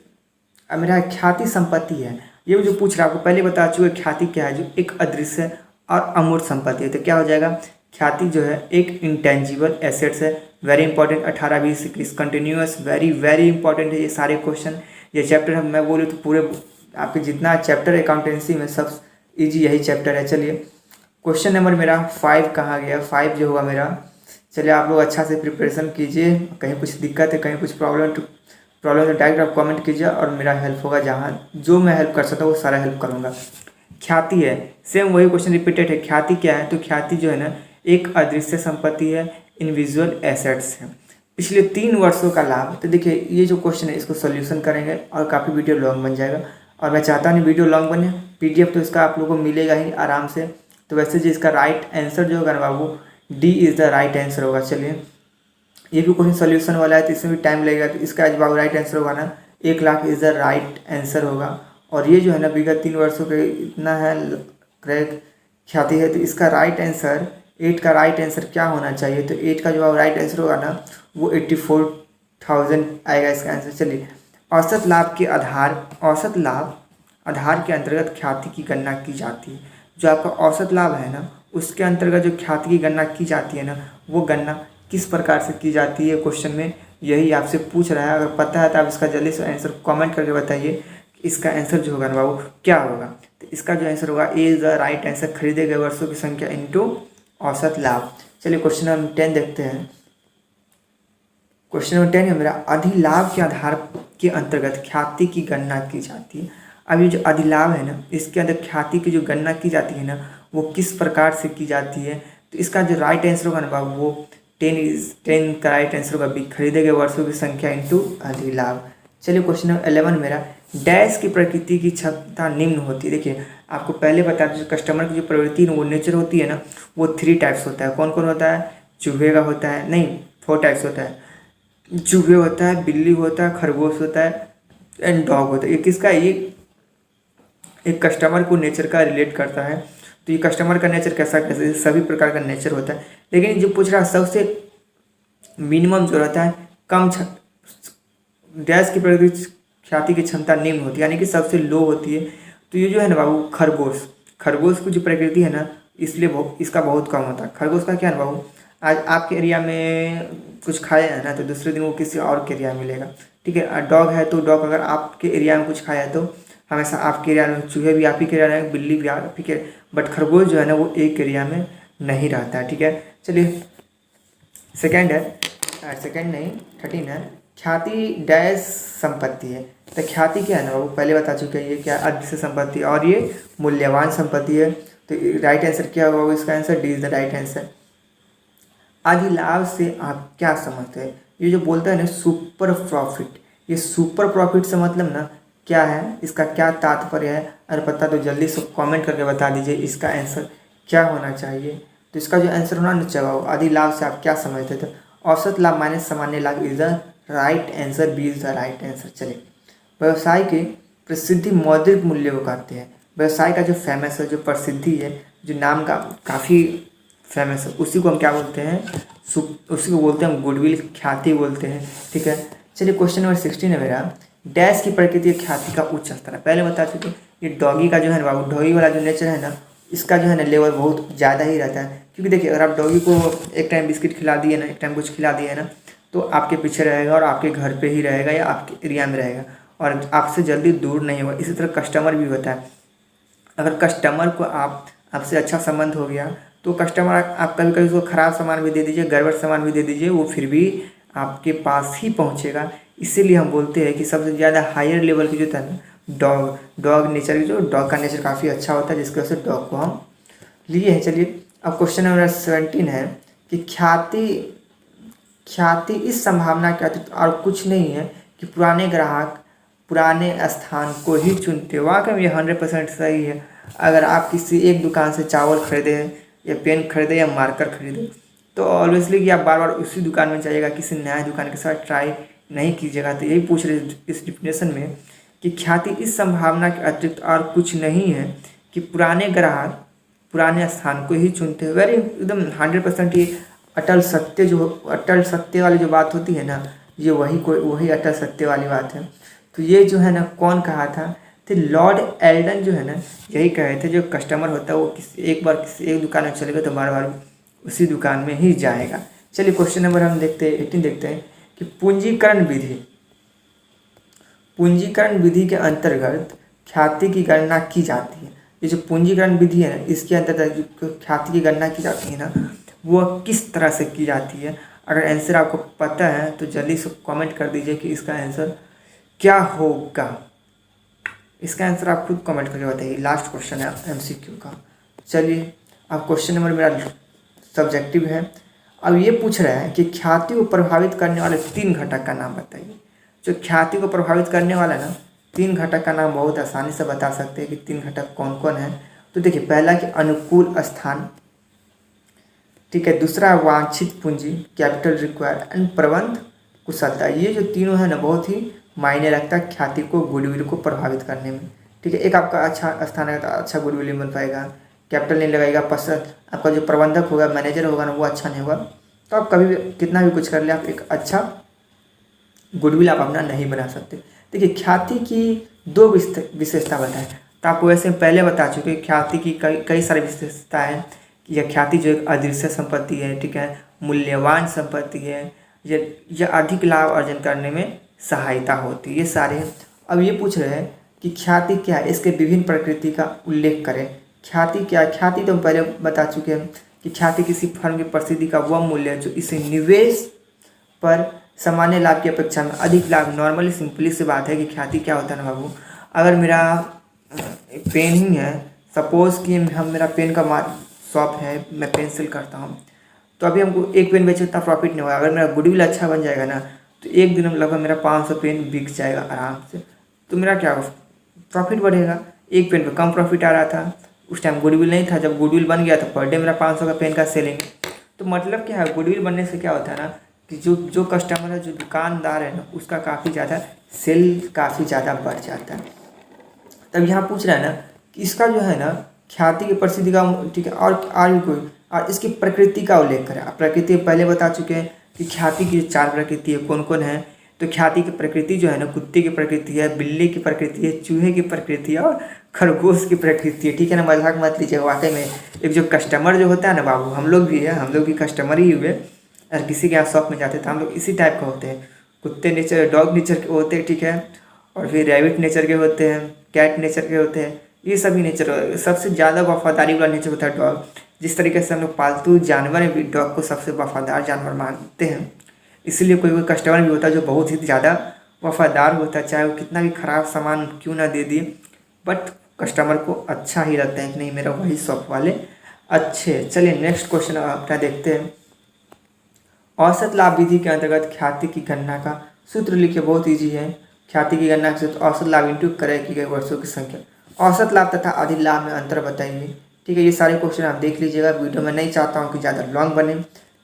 मेरा ख्याति संपत्ति है, ये जो पूछ रहा है आपको पहले बता चुके ख्याति क्या है, जो एक अदृश्य और अमूर्त संपत्ति है। तो क्या हो जाएगा, ख्याति जो है एक इंटेंजिबल एसेट्स है, very important. 18, 20, 21 continuous, very important है ये सारे क्वेश्चन। ये चैप्टर हम मैं बोलूँ तो पूरे आपके जितना चैप्टर अकाउंटेंसी में सब इजी यही चैप्टर है। चलिए क्वेश्चन नंबर मेरा 5 कहाँ गया, 5 जो होगा मेरा। चलिए आप लोग अच्छा से प्रिपरेशन कीजिए, कहीं कुछ दिक्कत है, कहीं कुछ प्रॉब्लम तो डायरेक्ट आप कमेंट कीजिए और मेरा हेल्प होगा, जहाँ जो मैं हेल्प कर सकता हूँ वो सारा हेल्प करूँगा। ख्याति है, सेम वही क्वेश्चन रिपीटेड है। ख्याति क्या है, तो ख्याति जो है ना एक अदृश्य संपत्ति है, इनविजुअल एसेट्स है। पिछले 3 वर्षों का लाभ। तो देखिए ये जो क्वेश्चन है इसको सोल्यूशन करेंगे और काफ़ी वीडियो लॉन्ग बन जाएगा, और मैं चाहता नहीं वीडियो लॉन्ग बने। पीडीएफ तो इसका आप लोगों को मिलेगा ही आराम से। तो वैसे जो इसका राइट आंसर जो होगा ना बाबू, D is the right answer होगा। चलिए ये भी क्वेश्चन सोल्यूशन वाला है तो इसमें भी टाइम लगेगा। तो इसका जवाब राइट आंसर होगा ना 1 lakh is the right answer होगा। और ये जो है ना विगत 3 वर्षों के इतना है ख्याति है, तो इसका राइट आंसर 8 का राइट आंसर क्या होना चाहिए, तो 8 का जवाब राइट आंसर होगा ना वो 84,000 आएगा इसका आंसर। चलिए औसत लाभ के औसत लाभ आधार के अंतर्गत ख्याति की गणना की जाती है। जो आपका औसत लाभ है ना उसके अंतर्गत जो ख्याति की गणना की जाती है ना, वो गणना किस प्रकार से की जाती है, क्वेश्चन में यही आपसे पूछ रहा है। अगर पता है तो आप इसका जल्दी से आंसर कमेंट करके बताइए कि इसका आंसर जो होगा ना बाबू क्या होगा। तो इसका जो आंसर होगा ए इज द राइट आंसर, खरीदे गए वर्षों की संख्या इंटू औसत लाभ। चलिए क्वेश्चन नंबर 10 देखते हैं। क्वेश्चन नंबर 10 है मेरा, अधिलाभ के आधार के अंतर्गत ख्याति की गणना की जाती है। अब ये जो अधिलाभ है ना इसके अंदर ख्याति की जो गणना की जाती है ना वो किस प्रकार से की जाती है, तो इसका जो राइट आंसर होगा ना बाबू वो 10 का राइट आंसर होगा बी, खरीदे गए वर्षों की संख्या इंटू अधिलाभ। चलिए क्वेश्चन नंबर 11 मेरा, डैश की प्रकृति की क्षमता निम्न होती है। देखिए आपको पहले बता दें कस्टमर की जो प्रवृत्ति है वो नेचर होती है ना, वो 3 टाइप्स होता है। कौन कौन होता है, चूहे का होता है, नहीं 4 टाइप्स होता है। चूहे होता है, बिल्ली होता है, खरगोश होता है एंड डॉग होता है। ये किसका, ये एक कस्टमर को नेचर का रिलेट करता है। तो ये कस्टमर का नेचर कैसा कैसे सभी प्रकार का नेचर होता है, लेकिन जो पूछ रहा है सबसे मिनिमम जो रहता है कम डैश की प्रकृति ख्याति की क्षमता निम्न होती है, यानी कि सबसे लो होती है। तो ये जो है ना बाबू खरगोश की जो प्रकृति है ना इसलिए इसका बहुत कम होता है। खरगोश का क्या है बाबू, आज आपके एरिया में कुछ खाया है ना, तो दूसरे दिन वो किसी और के एरिया में मिलेगा। ठीक है, डॉग है तो डॉग अगर आपके एरिया में कुछ खाया है तो हमेशा आपके एरिया में, चूहे भी आप ही के एरिया में, बिल्ली भी आप ही के, बट खरगोश जो है ना वो एक एरिया में नहीं रहता है। ठीक है, चलिए सेकेंड है, सेकेंड नहीं 13 है, ख्याति डैश संपत्ति है। तो ख्याति क्या है ना वो पहले बता चुके हैं, ये क्या अदृश्य संपत्ति और ये मूल्यवान संपत्ति है। तो राइट आंसर क्या होगा, इसका answer D is the right answer. अधिलाभ से आप क्या समझते हैं? ये जो बोलते हैं ना सुपर प्रॉफिट, ये सुपर प्रॉफिट से मतलब ना क्या है, इसका क्या तात्पर्य है? अगर पता तो जल्दी से कमेंट करके बता दीजिए इसका आंसर क्या होना चाहिए। तो इसका जो आंसर होना चाहिए अधिलाभ से आप क्या समझते थे? औसत लाभ माइनस सामान्य लाभ is the right answer, B is the right answer. चलिए, व्यवसाय के प्रसिद्धि मौद्रिक मूल्य को कहते हैं। व्यवसाय का जो फेमस है, जो प्रसिद्धि है, जो नाम का काफ़ी फेमस है, उसी को हम क्या बोलते हैं? उसी को बोलते हैं हम गुडविल, ख्याति बोलते हैं। ठीक है, चलिए क्वेश्चन नंबर 16 है मेरा, डैश की प्रकृति ख्याति का उच्च स्तर है। पहले बता चुके ये डॉगी का जो है ना बाबू, डॉगी वाला जो नेचर है ना, इसका जो है ना लेवल बहुत ज़्यादा ही रहता है। क्योंकि देखिए अगर आप डॉगी को एक टाइम बिस्किट खिला दिए ना, एक टाइम कुछ खिला दिए ना, तो आपके पीछे रहेगा और आपके घर पे ही रहेगा या आपके एरिया में रहेगा और आपसे जल्दी दूर नहीं होगा। इसी तरह कस्टमर भी होता है। अगर कस्टमर को आपसे अच्छा संबंध हो गया तो कस्टमर आप कभी कभी उसको ख़राब सामान भी दे दीजिए, गड़बड़ सामान भी दे दीजिए, वो फिर भी आपके पास ही पहुंचेगा। इसीलिए हम बोलते हैं कि सबसे ज़्यादा हायर लेवल की जो था ना डॉग नेचर की, जो डॉग का नेचर काफ़ी अच्छा होता है, जिसकी वजह से डॉग को हम लिए हैं। चलिए अब क्वेश्चन नंबर 17 है कि ख्याति इस संभावना के अतिरिक्त और कुछ नहीं है कि पुराने ग्राहक पुराने स्थान को ही चुनते। वाकई में ये 100% सही है। अगर आप किसी एक दुकान से चावल खरीदे या पेन खरीदे या मार्कर खरीदे तो ऑब्वियसली कि आप बार बार उसी दुकान में जाइएगा, किसी नया दुकान के साथ ट्राई नहीं कीजिएगा। तो यही पूछ रहे इस डिफिनेशन में कि ख्याति इस संभावना के अतिरिक्त और कुछ नहीं है कि पुराने ग्राहक पुराने स्थान को ही चुनते हैं। वेरी एकदम 100% ये अटल सत्य वाली जो बात होती है ना, ये वही अटल सत्य वाली बात है। तो ये जो है ना कौन कहा था? तो लॉर्ड एल्डन जो है ना यही कहे थे, जो कस्टमर होता है वो किसी एक दुकान में चलेगा तो बार बार उसी दुकान में ही जाएगा। चलिए क्वेश्चन नंबर हम 18 देखते हैं कि पूंजीकरण विधि के अंतर्गत ख्याति की गणना की जाती है। ये जो पूंजीकरण विधि है ना, इसके अंतर्गत ख्याति की गणना की जाती है ना, वो किस तरह से की जाती है? अगर आंसर आपको पता है तो जल्दी से कमेंट कर दीजिए कि इसका आंसर क्या होगा। इसका आंसर आप खुद कमेंट करके बताइए। लास्ट क्वेश्चन है MCQ का। चलिए अब क्वेश्चन नंबर मेरा सब्जेक्टिव है। अब ये पूछ रहा है कि ख्याति को प्रभावित करने वाले 3 घटक का नाम बताइए। जो ख्याति को प्रभावित करने वाला ना 3 घटक का नाम बहुत आसानी से बता सकते हैं कि 3 घटक कौन कौन है। तो देखिए पहला कि अनुकूल स्थान, ठीक है, दूसरा वांछित पूंजी कैपिटल रिक्वायर एंड प्रबंध कुशलता। ये जो तीनों है ना बहुत ही मायने रखता है ख्याति को गुडविल को प्रभावित करने में। ठीक है, एक आपका अच्छा स्थान है तो अच्छा गुडविल नहीं बन पाएगा, कैपिटल नहीं लगाएगा, पसंद आपका जो प्रबंधक होगा मैनेजर होगा ना वो अच्छा नहीं होगा, तो आप कभी भी कितना भी कुछ कर ले आप एक अच्छा गुडविल आप अपना नहीं बना सकते। देखिए ख्याति की 2 विशेषता बताएं। तो आपको वैसे पहले बता चुके ख्याति की कई सारी विशेषता है। यह ख्याति जो एक अदृश्य संपत्ति है, ठीक है, मूल्यवान संपत्ति है, यह अधिक लाभ अर्जन करने में सहायता होती है, ये सारे हैं। अब ये पूछ रहे हैं कि ख्याति क्या है, इसके विभिन्न प्रकृति का उल्लेख करें। ख्याति क्या है? ख्याति तो हम पहले बता चुके हैं कि ख्याति किसी फर्म की प्रसिद्धि का वह मूल्य है जो इसे निवेश पर सामान्य लाभ की अपेक्षा में अधिक लाभ। नॉर्मली सिंपली सी बात है कि ख्याति क्या होता है ना बाबू, अगर मेरा पेन ही है, सपोज कि मेरा पेन का शॉप है, मैं पेन सेल करता हूँ, तो अभी हमको एक पेन बेचे उतना प्रॉफिट नहीं होगा। अगर मेरा गुडविल अच्छा बन जाएगा ना तो एक दिन में लगभग मेरा 500 पेन बिक जाएगा आराम से, तो मेरा क्या होगा, प्रॉफिट बढ़ेगा। एक पेन पे कम प्रॉफिट आ रहा था, उस टाइम गुडविल नहीं था। जब गुडविल बन गया तो पर डे मेरा 500 का पेन का सेलिंग। तो मतलब क्या है, गुडविल बनने से क्या होता है ना कि जो कस्टमर है, जो दुकानदार है ना, उसका काफ़ी ज़्यादा सेल काफ़ी ज़्यादा बढ़ जाता है। तब यहाँ पूछ रहा है ना कि इसका जो है ना ख्याति की प्रसिद्धि का, ठीक है, और भी कोई, और इसकी प्रकृति का उल्लेख करें। प्रकृति पहले बता चुके हैं कि ख्याति की 4 प्रकृति है, कौन कौन है। तो ख्याति की प्रकृति जो है ना, कुत्ते की प्रकृति है, बिल्ली की प्रकृति है, चूहे की प्रकृति है और खरगोश की प्रकृति है, ठीक है ना, मजाक मत लीजिएगा। वाकई में एक जो कस्टमर जो होता है ना बाबू, हम लोग भी है, हम लोग भी कस्टमर ही हुए। अगर किसी के यहाँ शॉप में जाते हैं तो हम लोग इसी टाइप का होते हैं। कुत्ते नेचर, डॉग नेचर के होते हैं, ठीक है, और फिर रैबिट नेचर के होते हैं, कैट नेचर के होते हैं, ये सभी नेचर। सबसे ज़्यादा वफादारी वाला नेचर होता है डॉग। जिस तरीके से हम लोग पालतू जानवर में भी डॉग को सबसे वफादार जानवर मानते हैं, इसलिए कोई कोई कस्टमर भी होता है जो बहुत ही ज़्यादा वफादार होता है, चाहे वो कितना भी ख़राब सामान क्यों ना दे दिए, बट कस्टमर को अच्छा ही लगता है कि नहीं मेरा वही शॉप वाले अच्छे। चलिए नेक्स्ट क्वेश्चन अपना देखते हैं। औसत लाभ विधि के अंतर्गत ख्याति की गणना का सूत्र लिखिए। बहुत ईजी है। ख्याति की गणना के सूत्र औसत लाभ इंटू क्रय की गई वर्षों की संख्या। औसत लाभ तथा अधिक लाभ में अंतर बताइए, ठीक है। ये सारे क्वेश्चन आप देख लीजिएगा। वीडियो में नहीं चाहता हूँ कि ज़्यादा लॉन्ग बने।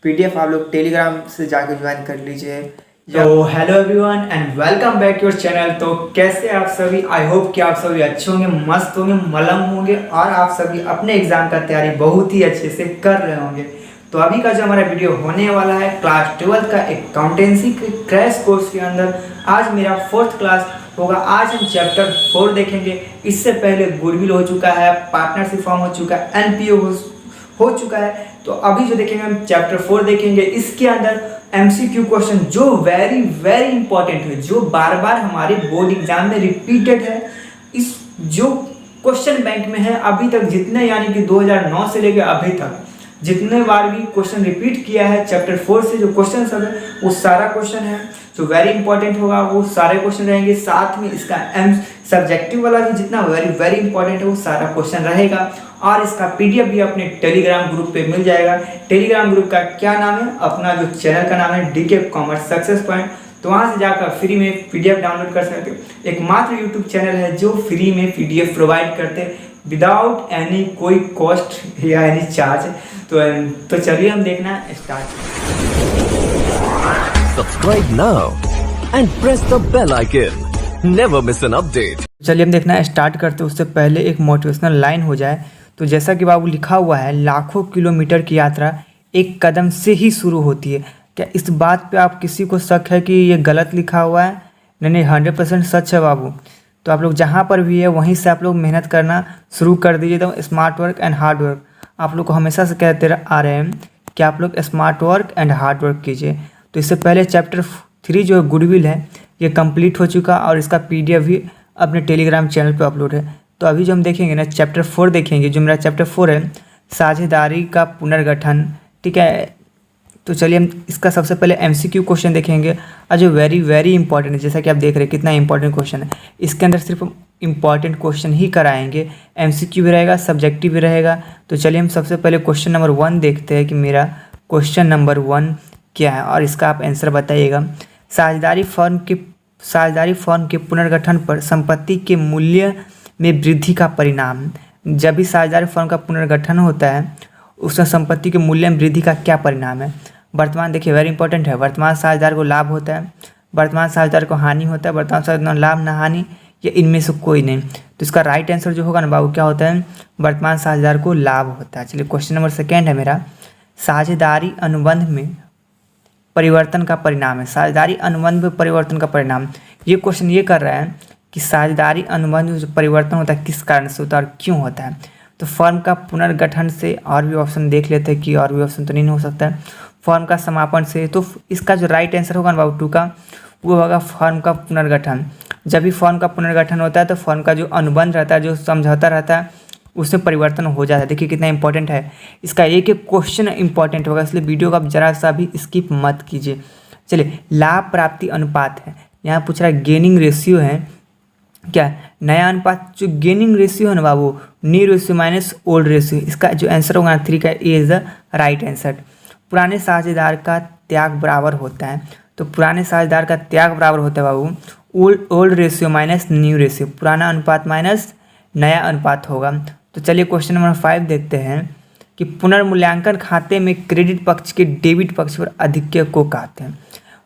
पीडीएफ आप लोग टेलीग्राम से जाकर ज्वाइन कर लीजिए। तो hello everyone and welcome back your channel. तो कैसे आप सभी, आई होप कि आप सभी अच्छे होंगे, मस्त होंगे, मलम होंगे और आप सभी अपने एग्जाम का तैयारी बहुत ही अच्छे से कर रहे होंगे। तो अभी का जो हमारा वीडियो होने वाला है क्लास 12 का अकाउंटेंसी के क्रैश कोर्स के अंदर, आज मेरा 4th क्लास होगा। आज हम चैप्टर 4 देखेंगे। इससे पहले गुडविल हो चुका है, पार्टनरशिप फॉर्म हो चुका है, एनपीओ हो चुका है। तो अभी जो देखेंगे हम चैप्टर 4 देखेंगे। इसके अंदर एमसीक्यू क्वेश्चन जो वेरी वेरी इंपॉर्टेंट है, जो बार बार हमारे बोर्ड एग्जाम में रिपीटेड है, इस जो क्वेश्चन बैंक में है अभी तक जितने, यानी कि 2009 से लेकर अभी तक जितने बार भी क्वेश्चन रिपीट किया है चैप्टर 4 से, जो क्वेश्चन सब है वो सारा क्वेश्चन है जो वेरी इंपॉर्टेंट होगा, वो सारे क्वेश्चन रहेंगे। साथ में इसका सब्जेक्टिव वाला भी जितना वेरी वेरी इंपॉर्टेंट है वो सारा क्वेश्चन रहेगा। और इसका पीडीएफ भी अपने टेलीग्राम ग्रुप पे मिल जाएगा। टेलीग्राम ग्रुप का क्या नाम है, अपना जो चैनल का नाम है डीके कॉमर्स सक्सेस पॉइंट। तो वहाँ से जाकर फ्री में पीडीएफ डाउनलोड कर सकते हो। एकमात्र यूट्यूब चैनल है जो फ्री में पीडीएफ प्रोवाइड करते हैं विदाउट एनी कोई कॉस्ट या एनी चार्ज। तो चलिए हम देखना start. Subscribe now and press the bell icon. Never miss an update. चलिए हम देखना स्टार्ट करते। उससे पहले एक मोटिवेशनल लाइन हो जाए। तो जैसा कि बाबू लिखा हुआ है, लाखों किलोमीटर की यात्रा एक कदम से ही शुरू होती है। क्या इस बात पे आप किसी को शक है कि ये गलत लिखा हुआ है? नहीं, 100% सच है बाबू। तो आप लोग जहाँ पर भी है वहीं से आप लोग मेहनत करना शुरू कर दीजिए। तो smart work and hard work आप लोग को हमेशा से कहते आ रहे हैं कि आप लोग smart work and hard work कीजिए। तो इससे पहले चैप्टर 3 जो गुडविल है ये कंप्लीट हो चुका और इसका पीडीएफ भी अपने टेलीग्राम चैनल पे अपलोड है। तो अभी जो हम देखेंगे ना चैप्टर 4 देखेंगे, जो मेरा चैप्टर 4 है साझेदारी का पुनर्गठन, ठीक है। तो चलिए हम इसका सबसे पहले एमसीक्यू क्वेश्चन देखेंगे और जो वेरी वेरी इंपॉर्टेंट है, जैसा कि आप देख रहे हैं कितना इंपॉर्टेंट क्वेश्चन है। इसके अंदर सिर्फ इंपॉर्टेंट क्वेश्चन ही कराएंगे, एमसीक्यू भी रहेगा, सब्जेक्टिव भी रहेगा। तो चलिए हम सबसे पहले क्वेश्चन नंबर 1 देखते हैं कि मेरा क्वेश्चन नंबर 1 क्या है और इसका आप आंसर बताइएगा। साझेदारी फर्म के पुनर्गठन पर संपत्ति के मूल्य में वृद्धि का परिणाम। जब भी साझेदारी फर्म का पुनर्गठन होता है उसमें संपत्ति के मूल्य में वृद्धि का क्या परिणाम है। वर्तमान देखिए वेरी इंपॉर्टेंट है। वर्तमान साझेदार को लाभ होता है, वर्तमान साझेदार को हानि होता है, वर्तमान साझेदार लाभ ना हानि, या इनमें से कोई नहीं। तो इसका राइट आंसर जो होगा ना बाबू क्या होता है, वर्तमान साझेदार को लाभ होता है। चलिए क्वेश्चन नंबर 2 है मेरा, साझेदारी अनुबंध में परिवर्तन का परिणाम है। साझेदारी अनुबंध में परिवर्तन का परिणाम, ये क्वेश्चन ये कर रहा है कि साझेदारी अनुबंध में जो परिवर्तन होता है किस कारण से होता है और क्यों होता है। तो फर्म का पुनर्गठन से, और भी ऑप्शन देख लेते हैं कि और भी ऑप्शन तो नहीं हो सकता है। फर्म का समापन से, तो इसका जो राइट आंसर होगा ना बाबू 2 का, वो होगा फर्म का पुनर्गठन। जब भी फर्म का पुनर्गठन होता है तो फर्म का जो अनुबंध रहता है, जो समझौता रहता है, उसमें परिवर्तन हो जाता है। देखिए कितना इंपॉर्टेंट है, इसका एक एक क्वेश्चन इंपॉर्टेंट होगा, इसलिए वीडियो को आप जरा सा भी स्किप मत कीजिए। चलिए लाभ प्राप्ति अनुपात है, यहाँ पूछ रहा है गेनिंग रेशियो है क्या, नया अनुपात। जो गेनिंग रेशियो है ना बाबू, new ratio minus old ratio, इसका जो आंसर होगा 3 का A is the right answer. पुराने साझेदार का त्याग बराबर होता है, तो पुराने साझेदार का त्याग बराबर होता है बाबू old ratio minus new ratio, पुराना अनुपात माइनस नया अनुपात होगा। तो चलिए क्वेश्चन नंबर 5 देखते हैं कि पुनर्मूल्यांकन खाते में क्रेडिट पक्ष के डेबिट पक्ष पर आधिक्य को कहते हैं।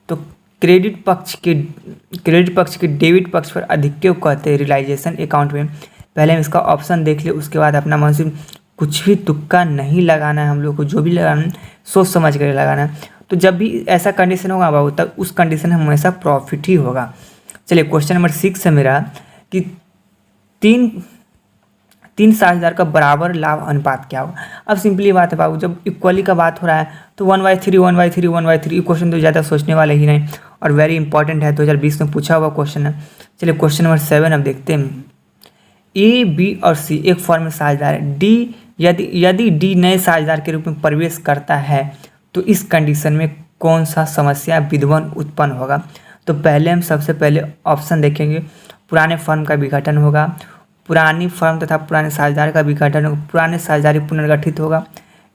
तो क्रेडिट पक्ष के डेबिट पक्ष पर आधिक्य को कहते हैं रियलाइजेशन अकाउंट में। पहले हम इसका ऑप्शन देख ले, उसके बाद अपना मन से कुछ भी तुक्का नहीं लगाना है। हम लोग को जो भी लगाना है सोच समझ कर लगाना है। तो जब भी ऐसा कंडीशन होगा बाबू तब उस कंडीशन में हमेशा प्रॉफिट ही होगा। चलिए क्वेश्चन नंबर 6 है मेरा कि 3 साझेदार का बराबर लाभ अनुपात क्या होगा। अब सिंपली बात है बाबू, जब इक्वली का बात हो रहा है तो 1/3 1/3 1/3 क्वेश्चन तो ज़्यादा सोचने वाले ही नहीं और वेरी इंपॉर्टेंट है, 2020 में पूछा हुआ क्वेश्चन है। चलिए क्वेश्चन नंबर 7 अब देखते हैं। ए, बी और सी एक फॉर्म में साझेदार है। डी यदि डी नए साझेदार के रूप में प्रवेश करता है तो इस कंडीशन में कौन सा समस्या विद्यमान उत्पन्न होगा। तो पहले हम सबसे पहले ऑप्शन देखेंगे, पुराने फर्म का विघटन होगा, पुरानी फर्म तथा पुराने साझेदार का विघटन होगा, पुराने साझेदारी पुनर्गठित होगा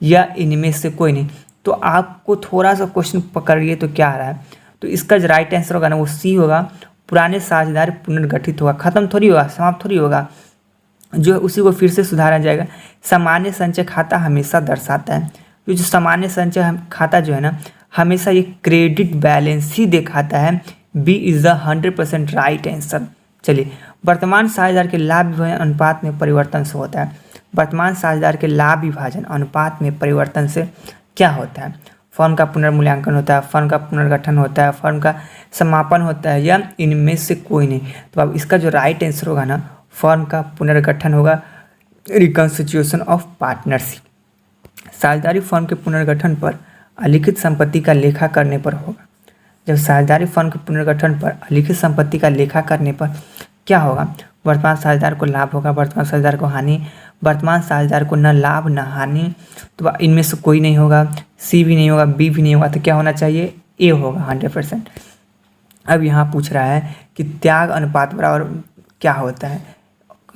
या इनमें से कोई नहीं। तो आपको थोड़ा सा क्वेश्चन पकड़िए तो क्या आ रहा है, तो इसका जो राइट आंसर होगा ना वो सी होगा, पुराने साझेदार पुनर्गठित होगा, खत्म थोड़ी होगा, समाप्त थोड़ी होगा, जो है उसी को फिर से सुधारा जाएगा। सामान्य संचय खाता हमेशा दर्शाता है, जो सामान्य संचय खाता जो है ना हमेशा ये क्रेडिट बैलेंस ही दिखाता है। B is the 100% right answer. चलिए, वर्तमान साझेदार के लाभ विभाजन अनुपात में परिवर्तन से होता है। वर्तमान साझेदार के लाभ विभाजन अनुपात में परिवर्तन से क्या होता है। फर्म का पुनर्मूल्यांकन होता है, फर्म का पुनर्गठन होता है, फर्म का समापन होता है या इनमें से कोई नहीं। तो अब इसका जो राइट आंसर होगा ना फर्म का पुनर्गठन होगा, रिकंस्टिट्यूशन ऑफ पार्टनरशिप। साझेदारी फर्म के पुनर्गठन पर अलिखित संपत्ति का लेखा करने पर होगा। जब साझेदारी फर्म के पुनर्गठन पर अलिखित संपत्ति का लेखा करने पर क्या होगा, वर्तमान साझेदार को लाभ होगा, वर्तमान साझेदार को हानि, वर्तमान साझेदार को न लाभ न हानि। तो इनमें से कोई नहीं होगा, सी भी नहीं होगा, बी भी नहीं होगा, तो क्या होना चाहिए, ए होगा 100%। अब यहाँ पूछ रहा है कि त्याग अनुपात बराबर क्या होता है।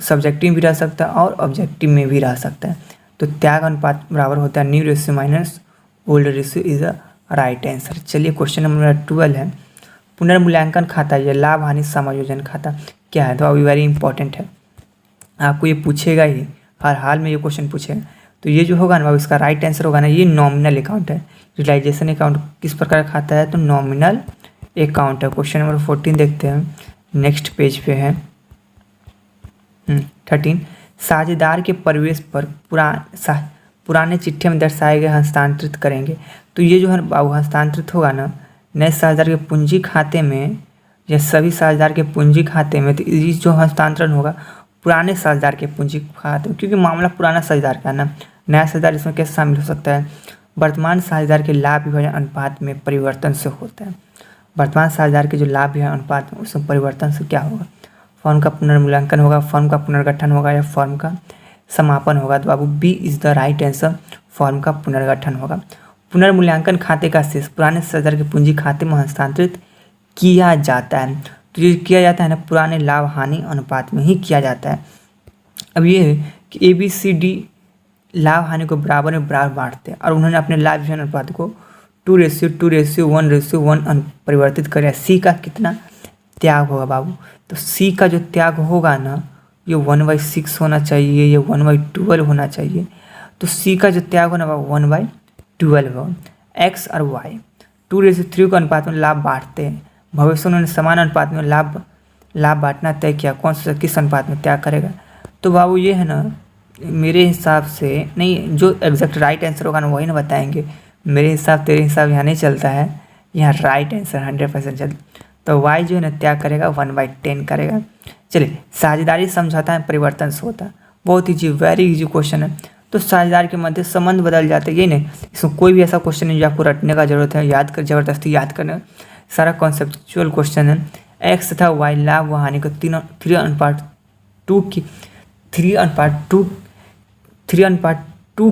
सब्जेक्टिव भी रह सकता है और ऑब्जेक्टिव में भी रह सकता है। तो त्याग अनुपात बराबर होता है new ratio minus old ratio is a right answer. चलिए क्वेश्चन नंबर 12 है, पुनर्मूल्यांकन खाता या लाभ हानि समायोजन खाता क्या है। तो अभी वेरी इंपॉर्टेंट है, आपको ये पूछेगा ही, हर हाल में ये क्वेश्चन पूछेगा। तो ये जो होगा ना इसका राइट आंसर होगा ना, ये नॉमिनल अकाउंट है। यूटिलाइजेशन अकाउंट किस प्रकार का खाता है, तो नॉमिनल अकाउंट है। क्वेश्चन नंबर 14 देखते हैं, नेक्स्ट पेज पे है 13। साझेदार के प्रवेश पर पुराने चिट्ठी में दर्शाए गए हस्तांतरित करेंगे। तो ये जो है बाबू हस्तांतरित होगा ना नए साझेदार के पूंजी खाते में या सभी साझेदार के पूंजी खाते में। तो ये जो हस्तांतरण होगा पुराने साझेदार के पूंजी खाते में, क्योंकि मामला पुराना साझेदार का है ना, नया साझेदार इसमें कैसे शामिल हो सकता है, वर्तमान साझेदार के लाभ विभाजन अनुपात में परिवर्तन से होता है। वर्तमान साझेदार के जो लाभ विभाजन अनुपात में उसमें परिवर्तन से क्या होगा, फर्म का पुनर्मूल्यांकन होगा, फर्म का पुनर्गठन होगा या फर्म का समापन होगा। तो बाबू B is the right answer, firm का पुनर्गठन होगा। पुनर्मूल्यांकन खाते का शेष पुराने साझेदार के पूंजी खाते में हस्तांतरित किया जाता है। तो ये किया जाता है ना पुराने लाभ हानि अनुपात में ही किया जाता है। अब ये है कि ए बी सी डी लाभ हानि को बराबर में बराबर बांटते हैं और उन्होंने अपने लाभ विभाजन अनुपात को 2:1:1 परिवर्तित कर। सी का कितना त्याग होगा बाबू, तो सी का जो त्याग होगा ना ये 1/6 होना चाहिए, ये 1/12 होना चाहिए। तो सी का जो त्याग होना बाबू 1/12 होगा। एक्स और वाई 2:3 के अनुपात में लाभ बांटते हैं। भविष्य उन्होंने समान अनुपात में लाभ बांटना तय किया, कौन सा किस अनुपात में त्याग करेगा। तो बाबू ये है ना मेरे हिसाब से नहीं, जो एग्जैक्ट राइट आंसर होगा ना वही ना बताएंगे। मेरे हिसाब तेरे हिसाब यहाँ नहीं चलता है, यहाँ राइट आंसर 100% चलता। तो वाई जो है ना त्याग करेगा 1/10 करेगा। चलिए, साझेदारी समझौता में परिवर्तन से होता है, बहुत ही वेरी इजी क्वेश्चन है। तो साझेदार के मध्य संबंध बदल जाते हैं, ये नहीं, इसमें कोई भी ऐसा क्वेश्चन नहीं जो आपको रटने का जरूरत है, जबरदस्ती याद करना, सारा कॉन्सेप्चुअल क्वेश्चन है। एक्स तथा वाई लाभ व हानि को 3:2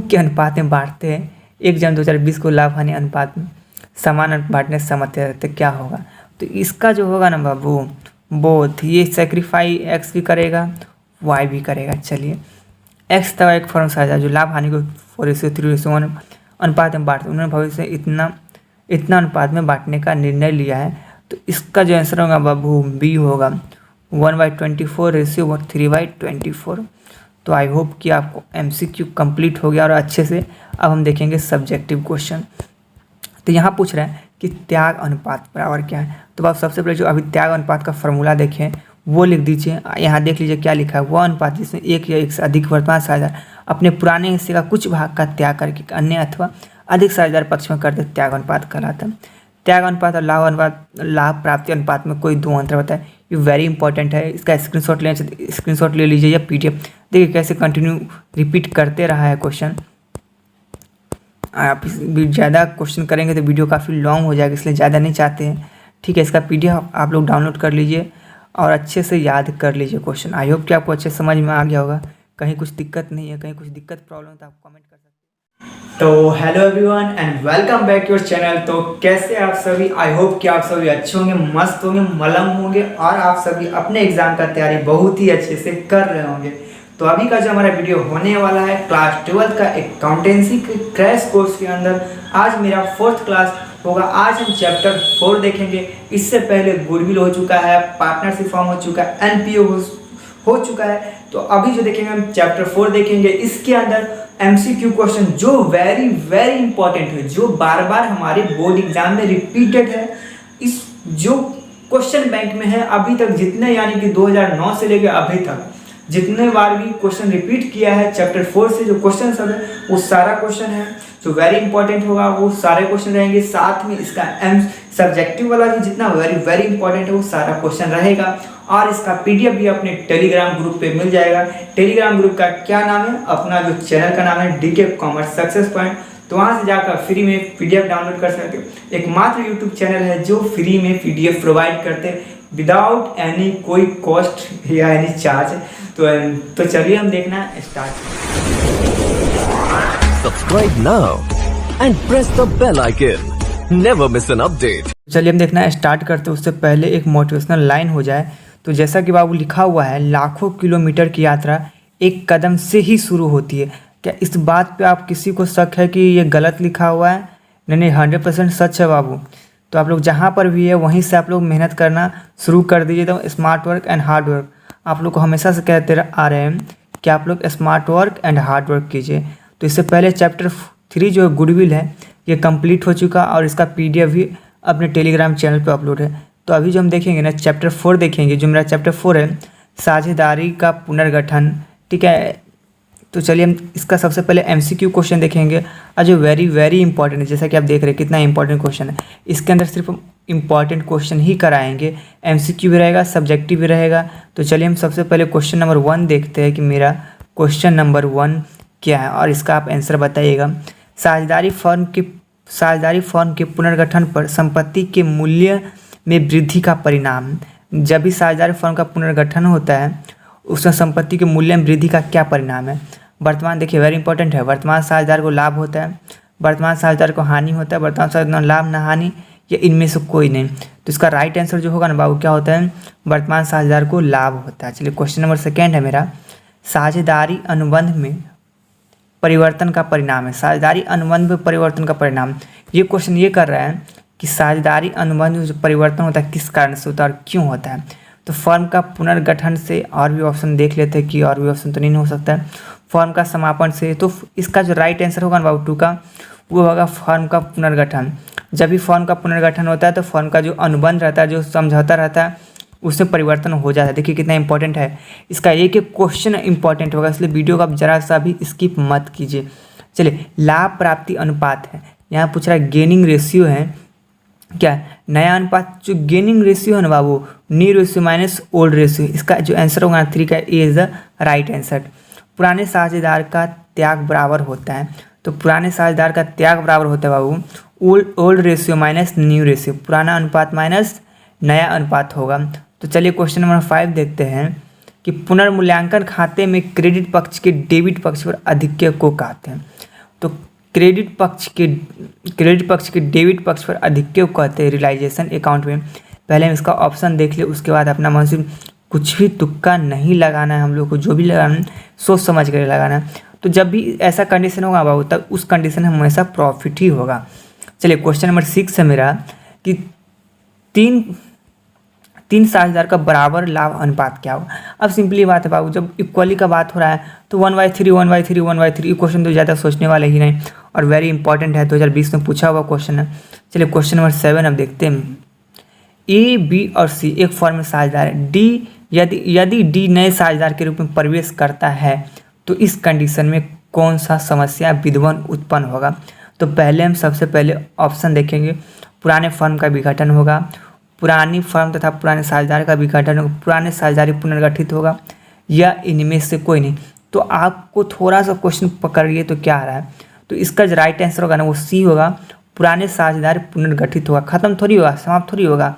के अनुपात में बांटते हैं। 1/2020 को लाभ हानि अनुपात में समान बांटने से सहमत रहते क्या होगा। तो इसका जो होगा ना बाबू बोथ, ये सेक्रीफाई एक्स भी करेगा वाई भी करेगा। चलिए, एक्स तथा एक फर्म साझेदार जो लाभ हानि को 4:3:1 अनुपात में बांटते, उन्होंने भविष्य में इतना अनुपात में बांटने का निर्णय लिया है। तो इसका जो आंसर होगा बाबू बी होगा 1/24 3/24। तो आई होप कि आपको MCQ कंप्लीट हो गया और अच्छे से। अब हम देखेंगे सब्जेक्टिव क्वेश्चन। तो यहाँ पूछ रहा है कि त्याग अनुपात बराबर क्या है। तो आप सबसे पहले जो अभी त्याग अनुपात का फॉर्मूला देखें वो लिख दीजिए। यहाँ देख लीजिए क्या लिखा है, वह अनुपात जिसमें एक या एक से अधिक वर्तमान साझेदार अपने पुराने हिस्से का कुछ भाग का त्याग करके अन्य अथवा अधिक साझेदार पक्ष में करते त्याग अनुपात कहलाता है। त्याग अनुपात और लाभ प्राप्ति अनुपात में कोई दो अंतर होता है। ये वेरी इंपॉर्टेंट है, इसका स्क्रीनशॉट ले लीजिए या PDF। देखिए कैसे कंटिन्यू रिपीट करते रहा है क्वेश्चन। आप ज़्यादा क्वेश्चन करेंगे तो वीडियो काफ़ी लॉन्ग हो जाएगा, इसलिए ज़्यादा नहीं चाहते हैं। ठीक है, इसका PDF आप लोग डाउनलोड कर लीजिए और अच्छे से याद कर लीजिए क्वेश्चन। आई होप कि आपको अच्छे समझ में आ गया होगा। कहीं कुछ दिक्कत नहीं है, कहीं कुछ दिक्कत प्रॉब्लम तो आप कमेंट कर सकते हैं। तो hello everyone and welcome back your channel. तो कैसे आप सभी? आई होप कि आप सभी अच्छे होंगे, मस्त होंगे, मलंग होंगे और आप सभी अपने एग्जाम का तैयारी बहुत ही अच्छे से कर रहे होंगे। तो अभी का जो हमारा वीडियो होने वाला है क्लास 12 का अकाउंटेंसी के क्रैश कोर्स के अंदर, आज मेरा 4th क्लास होगा। आज हम चैप्टर 4 देखेंगे। इससे पहले गुडविल हो चुका है, पार्टनरशिप फॉर्म हो चुका है, NPO हो चुका है। तो अभी जो देखेंगे हम चैप्टर 4 देखेंगे। इसके अंदर MCQ क्वेश्चन जो वेरी वेरी इंपॉर्टेंट है, जो बार बार हमारे बोर्ड एग्जाम में रिपीटेड है। इस जो क्वेश्चन बैंक में है अभी तक जितने, यानी कि 2009 से लेकर अभी तक जितने बार भी क्वेश्चन रिपीट किया है चैप्टर 4 से, जो क्वेश्चन सब है वो सारा क्वेश्चन है जो वेरी इंपॉर्टेंट होगा, वो सारे क्वेश्चन रहेंगे। साथ में इसका सब्जेक्टिव वाला भी जितना वेरी वेरी इंपॉर्टेंट है वो सारा क्वेश्चन रहेगा। और इसका PDF भी अपने टेलीग्राम ग्रुप पे मिल जाएगा। टेलीग्राम ग्रुप का क्या नाम है? अपना जो चैनल का नाम है DK कॉमर्स सक्सेस पॉइंट। तो वहाँ से जाकर फ्री में PDF डाउनलोड कर सकते हो। एकमात्र यूट्यूब चैनल है जो फ्री में PDF प्रोवाइड करते हैं विदाउट एनी कोई कॉस्ट या एनी चार्ज। तो चलिए हम देखना start. Subscribe now and press the bell icon. Never miss an update. चलिए हम देखना स्टार्ट करते। उससे पहले एक मोटिवेशनल लाइन हो जाए। तो जैसा कि बाबू लिखा हुआ है, लाखों किलोमीटर की यात्रा एक कदम से ही शुरू होती है। क्या इस बात पे आप किसी को शक है कि ये गलत लिखा हुआ है? नहीं, 100% सच है बाबू। तो आप लोग जहाँ पर भी है वहीं से आप लोग मेहनत करना शुरू कर दीजिए। तो smart work and hard work आप लोग को हमेशा से कहते आ रहे हैं कि आप लोग smart work and hard work कीजिए। तो इससे पहले चैप्टर 3 जो गुडविल है ये कंप्लीट हो चुका और इसका PDF भी अपने टेलीग्राम चैनल पे अपलोड है। तो अभी जो हम देखेंगे ना चैप्टर 4 देखेंगे, जो मेरा चैप्टर 4 है साझेदारी का पुनर्गठन। ठीक है, तो चलिए हम इसका सबसे पहले MCQ क्वेश्चन देखेंगे और जो वेरी वेरी इंपॉर्टेंट है। जैसा कि आप देख रहे हैं कितना इंपॉर्टेंट क्वेश्चन है। इसके अंदर सिर्फ इंपॉर्टेंट क्वेश्चन ही कराएंगे, MCQ भी रहेगा, सब्जेक्टिव भी रहेगा। तो चलिए हम सबसे पहले क्वेश्चन नंबर 1 देखते हैं कि मेरा क्वेश्चन नंबर 1 क्या है और इसका आप आंसर बताइएगा। साझेदारी फर्म के पुनर्गठन पर संपत्ति के मूल्य में वृद्धि का परिणाम। जब भी साझेदारी फर्म का पुनर्गठन होता है उसमें संपत्ति के मूल्य में वृद्धि का क्या परिणाम है? वर्तमान, देखिए वेरी इंपॉर्टेंट है। वर्तमान साझेदार को लाभ होता है, वर्तमान साझेदार को हानि होता है, वर्तमान साझेदार लाभ ना हानि, या इनमें से कोई नहीं। तो इसका राइट आंसर जो होगा ना बाबू क्या होता है? वर्तमान साझेदार को लाभ होता है। चलिए क्वेश्चन नंबर 2 है मेरा, साझेदारी अनुबंध में परिवर्तन का परिणाम है। साझेदारी अनुबंध में परिवर्तन का परिणाम, ये क्वेश्चन ये कर रहा है कि साझेदारी अनुबंध में जो परिवर्तन होता है किस कारण से होता है और क्यों होता है। तो फर्म का पुनर्गठन से, और भी ऑप्शन देख लेते हैं कि और भी ऑप्शन तो नहीं हो सकता है। फर्म का समापन से, तो इसका जो राइट आंसर होगा ना बाबू 2 का, वो होगा फर्म का पुनर्गठन। जब भी फर्म का पुनर्गठन होता है तो फर्म का जो अनुबंध रहता है, जो समझौता रहता है, उसमें परिवर्तन हो जाता है। देखिए कितना इंपॉर्टेंट है। इसका एक एक क्वेश्चन इंपॉर्टेंट होगा, इसलिए वीडियो को आप जरा सा भी स्किप मत कीजिए। चलिए, लाभ प्राप्ति अनुपात है, यहाँ पूछ रहा है गेनिंग रेशियो है क्या? नया अनुपात जो गेनिंग रेशियो है ना बाबू, new ratio minus old ratio. इसका जो आंसर होगा 3 का A is the right answer. पुराने साझेदार का त्याग बराबर होता है, तो पुराने साझेदार का त्याग बराबर होता है बाबू old ratio minus new ratio, पुराना अनुपात माइनस नया अनुपात होगा। तो चलिए क्वेश्चन नंबर 5 देखते हैं कि पुनर्मूल्यांकन खाते में क्रेडिट पक्ष के डेबिट पक्ष पर आधिक्य को कहते हैं। तो क्रेडिट पक्ष के डेबिट पक्ष पर आधिक्य को कहते हैं रियलाइजेशन अकाउंट में। पहले हम इसका ऑप्शन देख ले, उसके बाद अपना मन से कुछ भी तुक्का नहीं लगाना है। हम लोग को जो भी लगाना है सोच समझ कर लगाना है। तो जब भी ऐसा कंडीशन होगा बाबू तब उस कंडीशन में हमेशा प्रॉफिट ही होगा। चलिए क्वेश्चन नंबर 6 है मेरा कि तीन साझेदार का बराबर लाभ अनुपात क्या होगा। अब सिंपली बात है बाबू, जब इक्वली का बात हो रहा है तो 1/3 1/3 1/3 क्वेश्चन तो ज़्यादा सोचने वाले ही नहीं और वेरी इंपॉर्टेंट है, 2020 में पूछा हुआ क्वेश्चन है। चलिए क्वेश्चन नंबर 7 अब देखते हैं। A, B और C एक फर्म में साझेदार है। D यदि D नए साझेदार के रूप में प्रवेश करता है तो इस कंडीशन में कौन सा समस्या विद्यमान उत्पन्न होगा। तो पहले हम सबसे पहले ऑप्शन देखेंगे। पुराने फर्म का विघटन होगा, पुरानी फर्म तथा पुराने साझेदार का विघटन होगा, पुराने साझेदारी पुनर्गठित होगा, या इनमें से कोई नहीं। तो आपको थोड़ा सा क्वेश्चन पकड़िए तो क्या आ रहा है, तो इसका जो राइट आंसर होगा ना वो सी होगा, पुराने साझेदार पुनर्गठित होगा। खत्म थोड़ी होगा, समाप्त थोड़ी होगा,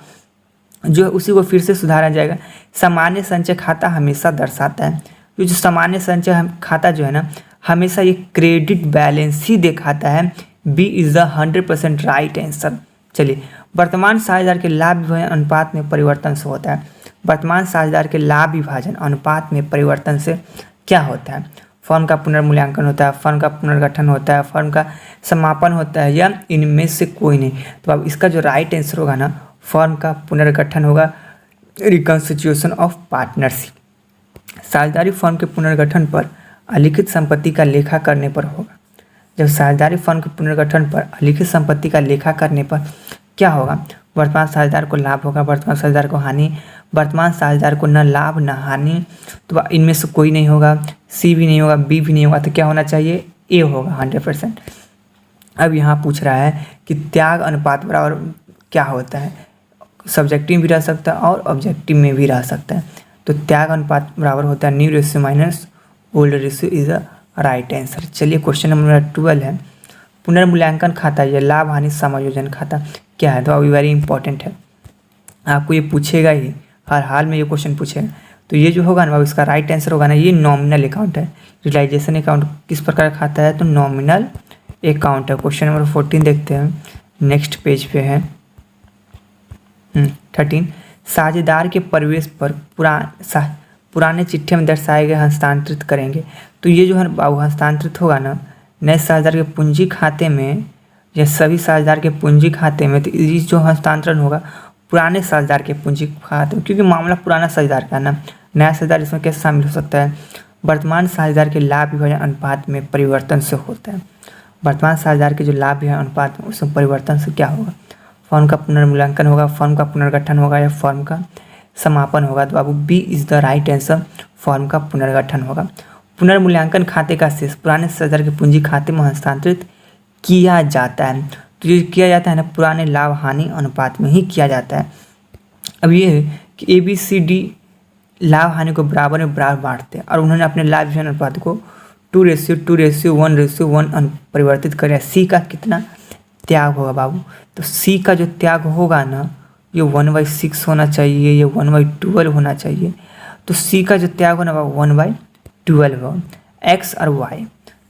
जो उसी को फिर से सुधारा जाएगा। सामान्य संचय खाता हमेशा दर्शाता है, जो सामान्य संचय खाता जो है ना हमेशा ये क्रेडिट बैलेंस ही दिखाता है। B is the 100% right answer. चलिए, वर्तमान साझेदार के लाभ विभाजन अनुपात में परिवर्तन से होता है। वर्तमान साझेदार के लाभ विभाजन अनुपात में परिवर्तन से क्या होता है? फर्म का पुनर्मूल्यांकन होता है, फर्म का पुनर्गठन होता है, फर्म का समापन होता है, या इनमें से कोई नहीं। तो अब इसका जो राइट आंसर होगा ना फर्म का पुनर्गठन होगा, रिकॉन्स्टिट्यूशन ऑफ पार्टनरशिप। साझेदारी फर्म के पुनर्गठन पर अलिखित संपत्ति का लेखा करने पर होगा। जब साझेदारी फर्म के पुनर्गठन पर अलिखित संपत्ति का लेखा करने पर क्या होगा? वर्तमान साझेदार को लाभ होगा, वर्तमान साझेदार को हानि, वर्तमान साझेदार को न लाभ न हानि। तो इनमें से कोई नहीं होगा, सी भी नहीं होगा, बी भी नहीं होगा, तो क्या होना चाहिए? ए होगा 100%। अब यहाँ पूछ रहा है कि त्याग अनुपात बराबर क्या होता है? सब्जेक्टिव भी रह सकता है और ऑब्जेक्टिव में भी रह सकता है। तो त्याग अनुपात बराबर होता है new ratio minus old ratio is the right answer. चलिए, क्वेश्चन नंबर 12 है, पुनर्मूल्यांकन खाता या लाभ हानि समायोजन खाता क्या है? तो अभी वेरी इंपॉर्टेंट है, आपको ये पूछेगा ही, हर हाल में ये क्वेश्चन पूछेगा। तो ये जो होगा ना इसका राइट आंसर होगा ना, ये नॉमिनल अकाउंट है। यूटिलाइजेशन अकाउंट किस प्रकार का खाता है? तो नॉमिनल अकाउंट है। क्वेश्चन नंबर 14 देखते हैं, नेक्स्ट पेज पे है 13। साझेदार के प्रवेश पर पुराने चिट्ठे में दर्शाए गए हस्तांतरित करेंगे। तो ये जो है बाबू हस्तांतरित होगा ना नए साझेदार के पूंजी खाते में या सभी साझेदार के पूंजी खाते में, तो ये जो हस्तांतरण होगा पुराने साझेदार के पूंजी खाते में, क्योंकि मामला पुराना साझेदार का ना, नया साझेदार इसमें कैसे शामिल हो सकता है? वर्तमान साझेदार के लाभ विभाजन अनुपात में परिवर्तन से होता है। वर्तमान साझेदार के जो लाभ विभाजन अनुपात में उसमें परिवर्तन से क्या होगा? फर्म का पुनर्मूल्यांकन होगा, फर्म का पुनर्गठन होगा, या फर्म का समापन होगा। तो बाबू B is the right answer, firm का पुनर्गठन होगा। पुनर्मूल्यांकन खाते का शेष पुराने साझेदार के पूंजी खाते में हस्तांतरित किया जाता है। तो ये किया जाता है ना पुराने लाभ हानि अनुपात में ही किया जाता है। अब ये है कि ABCD लाभ हानि को बराबर में बराबर बांटते हैं और उन्होंने अपने लाभ विभाजन अनुपात को 2:1:1 परिवर्तित कर। सी का कितना त्याग होगा बाबू? तो सी का जो त्याग होगा ना ये 1/6 होना चाहिए, ये 1/12 होना चाहिए। तो सी का जो त्याग होना 1/12 होगा। एक्स और वाई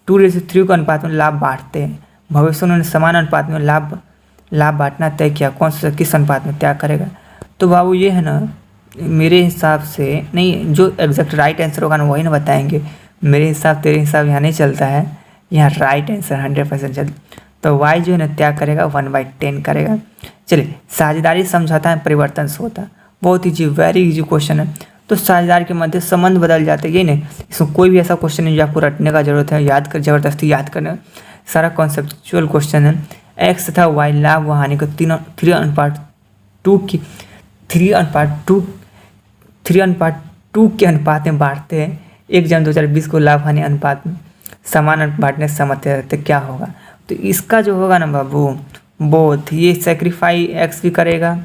2:3 के अनुपात में लाभ बांटते हैं। भविष्य उन्होंने समान अनुपात में लाभ बांटना तय किया, कौन सा किस अनुपात में त्याग करेगा? तो बाबू ये है ना मेरे हिसाब से नहीं, जो एग्जैक्ट राइट आंसर होगा ना वही ना बताएंगे। मेरे हिसाब तेरे हिसाब यहाँ नहीं चलता है, यहाँ राइट आंसर 100% चलता। तो वाई जो है ना त्याग करेगा 1/10 करेगा। चलिए, साझेदारी समझौता में परिवर्तन से होता है। बहुत ईजी, वेरी ईजी क्वेश्चन है। तो साझेदार के मध्य संबंध बदल जाते हैं, ये नहीं, इसमें कोई भी ऐसा क्वेश्चन नहीं जो आपको रटने का जरूरत है, जबरदस्ती याद करना। सारा कॉन्सेप्चुअल क्वेश्चन है। एक्स तथा वाई लाभ व हानि को 3:2 के अनुपात में बांटते हैं। 1/2020 को लाभ हानि अनुपात में समान बांटने से सहमत रहते क्या होगा? तो इसका जो होगा ना बाबू बोथ, ये सेक्रीफाई एक्स भी करेगा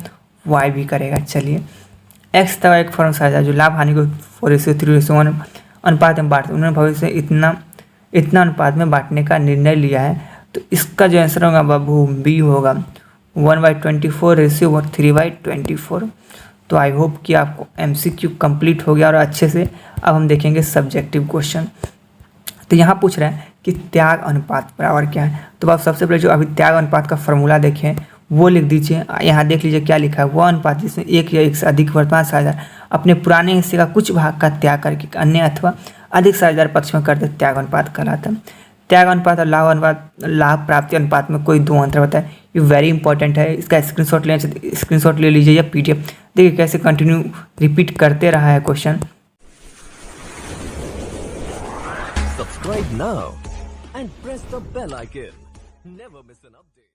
वाई भी करेगा। चलिए, एक्स तथा एक फर्म साझेदार जो लाभ हानि को 4:3:1 अनुपात में बांटते, उन्होंने भविष्य में इतना अनुपात में बांटने का निर्णय लिया है। तो इसका जो आंसर होगा बाबू बी होगा 1/24:3/24। तो आई होप कि आपको MCQ कंप्लीट हो गया और अच्छे से। अब हम देखेंगे सब्जेक्टिव क्वेश्चन। तो यहाँ पूछ रहे हैं कि त्याग अनुपात बराबर क्या है? तो आप सबसे पहले जो अभी त्याग अनुपात का फॉर्मूला देखें वो लिख दीजिए। यहाँ देख लीजिए क्या लिखा है, वह अनुपात जिसमें एक या एक से अधिक वर्तमान साझेदार अपने पुराने हिस्से का कुछ भाग का त्याग करके अन्य अथवा अधिक साझेदार पक्ष में करते त्याग अनुपात कहलाता है। त्याग अनुपात और लाभ प्राप्ति अनुपात में कोई दो अंतर होता है। ये वेरी इंपॉर्टेंट है, इसका स्क्रीनशॉट ले लीजिए या PDF। देखिए कैसे कंटिन्यू रिपीट करते रहा है question. Subscribe now and press the bell icon. Never miss an update.